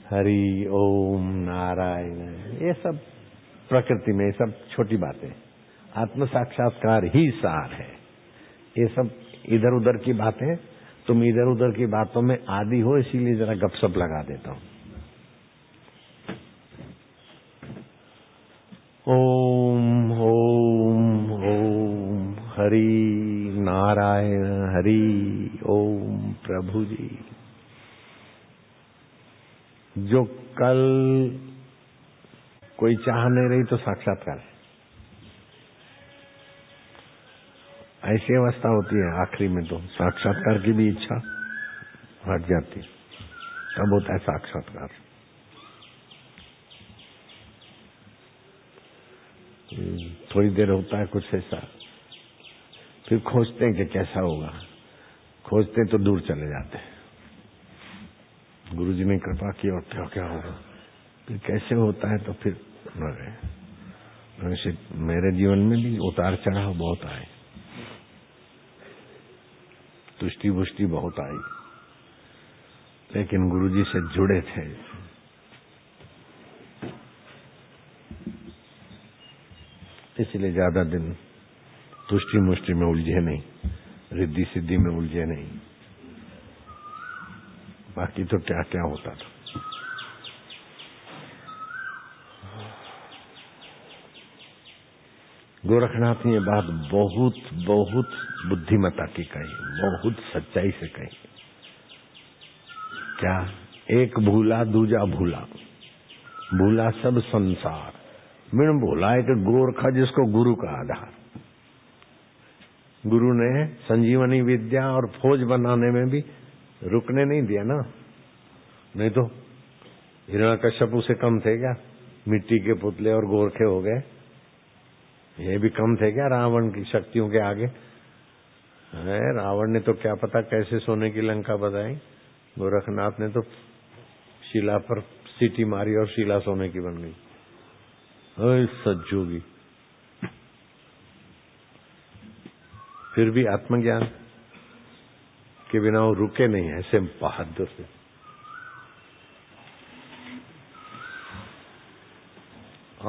हरि ओम नारायण, ये सब प्रकृति में, ये सब छोटी बातें। आत्म साक्षात्कार ही सार है। ये सब इधर उधर की बातें, तुम इधर उधर की बातों में आदी हो, इसीलिए जरा गपशप लगा देता हूं। ओम ओम ओम हरि नारायण हरि ओम। प्रभु जी जो कल कोई चाह नहीं रही तो साक्षात्कार, ऐसी अवस्था होती है आखिरी में तो साक्षात्कार की भी इच्छा हट जाती, तब होता है साक्षात्कार। थोड़ी देर होता है कुछ ऐसा, फिर खोजते हैं कि कैसा होगा, खोजते तो दूर चले जाते हैं। गुरुजी ने कृपा की और क्या क्या होगा, फिर कैसे होता है तो फिर न गए। वैसे मेरे जीवन में भी उतार चढ़ाव बहुत आए, तुष्टि बुष्टि बहुत आई, लेकिन गुरुजी से जुड़े थे। इसलिए ज्यादा दिन तुष्टि मुष्टि में उलझे नहीं, रिद्धि सिद्धि में उलझे नहीं। बाकी तो क्या क्या होता था। गोरखनाथ ने ये बात बहुत बहुत बुद्धिमता की कही, बहुत सच्चाई से कही। क्या? एक भूला दूजा भूला, भूला सब संसार, बिन भूला एक गोरखा जिसको गुरु का आधार। गुरु ने संजीवनी विद्या और फौज बनाने में भी रुकने नहीं दिया ना, नहीं तो हिरण्यकश्यप से कम थे क्या? मिट्टी के पुतले और गोरखे हो गए, ये भी कम थे क्या रावण की शक्तियों के आगे? है, रावण ने तो क्या पता कैसे सोने की लंका बनाई, गोरखनाथ ने तो शिला पर सीटी मारी और शिला सोने की बन गई। सज्जोगी, फिर भी आत्मज्ञान के बिना वो रुके नहीं, ऐसे बहादुर से।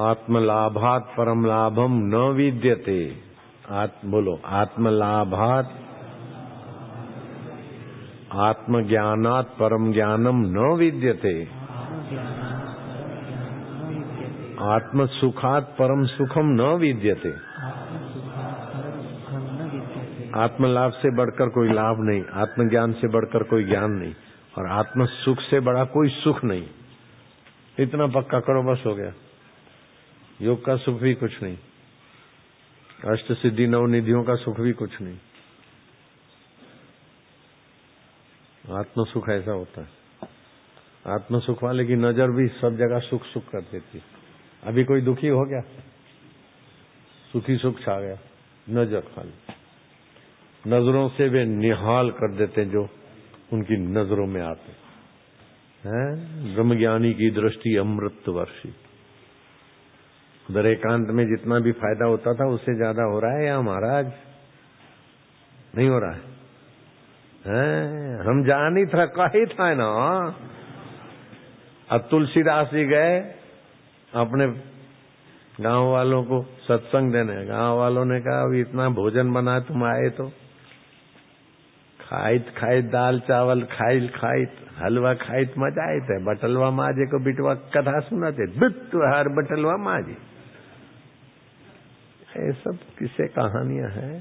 आत्मलाभात परम लाभम न विद्यते। बोलो, आत्मलाभात आत्मज्ञानात परम ज्ञानम न विद्यते। आत्म सुखात परम सुखम न विद्यते। आत्मलाभ से बढ़कर कोई लाभ नहीं, आत्मज्ञान से बढ़कर कोई ज्ञान नहीं, और आत्म सुख से बड़ा कोई सुख नहीं। इतना पक्का करो बस हो गया। योग का सुख भी कुछ नहीं, अष्ट सिद्धि नव निधियों का सुख भी कुछ नहीं। आत्म सुख ऐसा होता है। आत्म सुख वाले की नजर भी सब जगह सुख सुख कर देती। अभी कोई दुखी हो गया, सुखी सुख छा गया, नजर खाली, नजरों से वे निहाल कर देते जो उनकी नजरों में आते हैं। ब्रह्मज्ञानी की दृष्टि अमृत वर्षी। उधर एकांत में जितना भी फायदा होता था उससे ज्यादा हो रहा है या महाराज? नहीं हो रहा है? हम जान ही था, कही था ना। अब तुलसीदास जी गए अपने गांव वालों को सत्संग देने। गांव वालों ने कहा अभी इतना भोजन बना, तुम आए तो खाइत खाइत दाल चावल खाइत हलवा खाइत मजा आए थे। बटलवा माजे को बिटवा कथा सुनाते, बिट हर बटलवा माजे। ये सब किसे कहानियां हैं,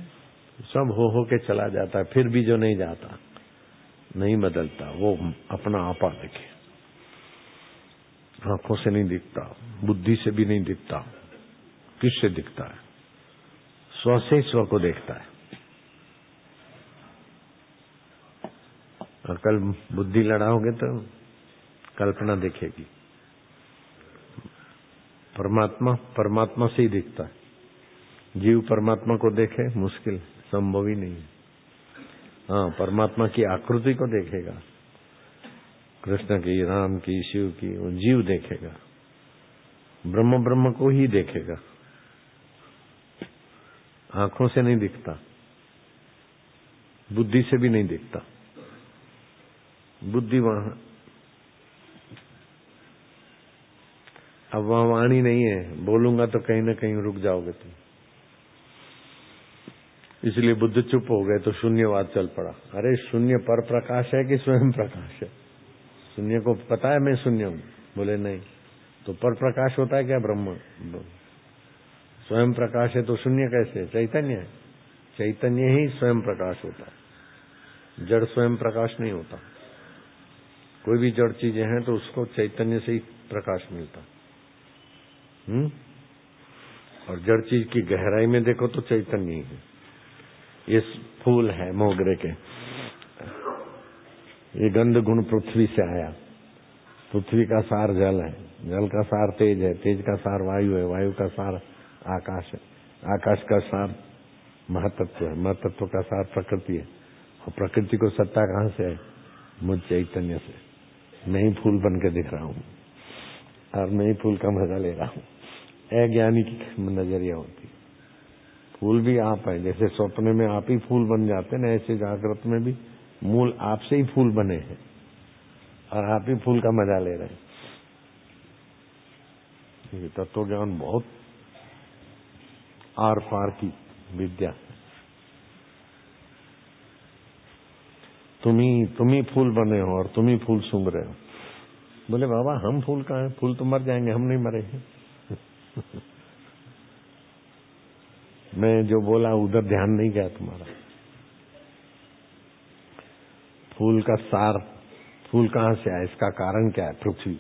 सब हो के चला जाता है। फिर भी जो नहीं जाता, नहीं बदलता, वो अपना आपा देखे। आंखों से नहीं दिखता, बुद्धि से भी नहीं दिखता, किससे दिखता है? स्व से स्व को देखता है। और कल बुद्धि लड़ाओगे तो कल्पना दिखेगी। परमात्मा परमात्मा से ही दिखता है। जीव परमात्मा को देखे मुश्किल, संभव ही नहीं। हाँ, परमात्मा की आकृति को देखेगा, कृष्ण की, राम की, शिव की, वो जीव देखेगा। ब्रह्म ब्रह्म को ही देखेगा। आंखों से नहीं दिखता, बुद्धि से भी नहीं दिखता। बुद्धि वहां, अब वहां वाणी नहीं है, बोलूंगा तो कहीं ना कहीं रुक जाओगे तुम। इसलिए बुद्ध चुप हो गए तो शून्यवाद चल पड़ा। अरे शून्य पर प्रकाश है कि स्वयं प्रकाश है? शून्य को पता है मैं शून्य हूं? बोले नहीं। तो पर प्रकाश होता है क्या ब्रह्म? स्वयं प्रकाश है तो शून्य कैसे? चैतन्य है, चैतन्य ही स्वयं प्रकाश होता है, जड़ स्वयं प्रकाश नहीं होता। कोई भी जड़ चीजें हैं तो उसको चैतन्य से ही प्रकाश मिलता। और जड़ चीज की गहराई में देखो तो चैतन्य ही है। ये फूल है मोगरे के, ये गंध गुण पृथ्वी से आया। पृथ्वी का सार जल है, जल का सार तेज है, तेज का सार वायु है, वायु का सार आकाश है, आकाश का सार महातत्व है, महातत्व का सार प्रकृति है। और प्रकृति को सत्ता कहां से है? मुझ चैतन्य से। मैं ही फूल बन के दिख रहा हूं और मैं ही फूल का मजा ले रहा हूं। अज्ञानी की नजरिया होती। फूल भी आप है, जैसे स्वप्न में आप ही फूल बन जाते हैं, ऐसे जागृत में भी मूल आपसे ही फूल बने हैं और आप ही फूल का मजा ले रहे हैं। ये तत्व ज्ञान बहुत आर पार की विद्या। तुम ही फूल बने हो और तुम ही फूल सूंघ रहे हो। बोले बाबा हम फूल कहाँ हैं? फूल तो मर जाएंगे, हम नहीं मरे हैं। मैं जो बोला उधर ध्यान नहीं गया तुम्हारा। फूल का सार, फूल कहां से आया? इसका कारण क्या है? पृथ्वी।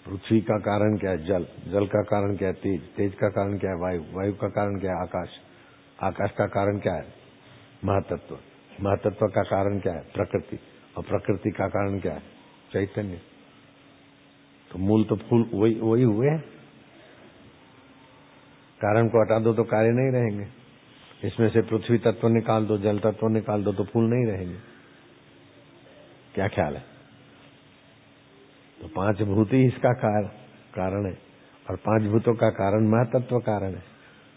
पृथ्वी का कारण क्या है? जल। जल का कारण क्या है? तेज। तेज का कारण क्या है? वायु। वायु का कारण क्या है? आकाश। आकाश का कारण क्या है? महातत्व। महातत्व का कारण क्या है? प्रकृति। और प्रकृति का कारण क्या है? चैतन्य। तो मूल तो फूल वही हुए हैं। कारण को हटा दो तो कार्य नहीं रहेंगे। इसमें से पृथ्वी तत्व निकाल दो, जल तत्व निकाल दो तो फूल नहीं रहेंगे। क्या ख्याल है? तो पांच भूत ही इसका कारण है और पांच भूतों का कारण महातत्व कारण है।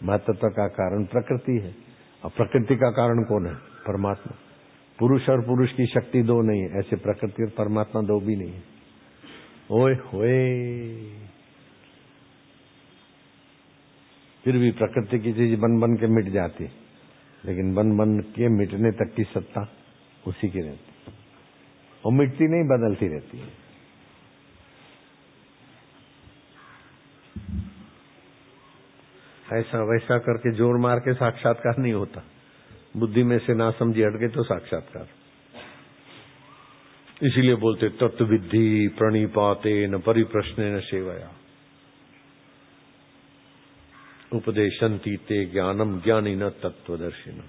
महातत्व का कारण प्रकृति है और प्रकृति का कारण कौन है? परमात्मा। पुरुष और पुरुष की शक्ति दो नहीं है, ऐसे प्रकृति और परमात्मा दो भी नहीं है। ओए होए, फिर भी प्रकृति की चीज बन के मिट जाती, लेकिन बन के मिटने तक की सत्ता उसी की रहती, और मिटती नहीं, बदलती रहती है। ऐसा वैसा करके जोर मार के साक्षात्कार नहीं होता। बुद्धि में से ना समझी हट गए तो साक्षात्कार। इसीलिए बोलते तत्विद्धि प्रणिपाते न परिप्रश्ने न सेवया उपदेशन्ति ते ज्ञानम ज्ञानी न तत्वदर्शिना।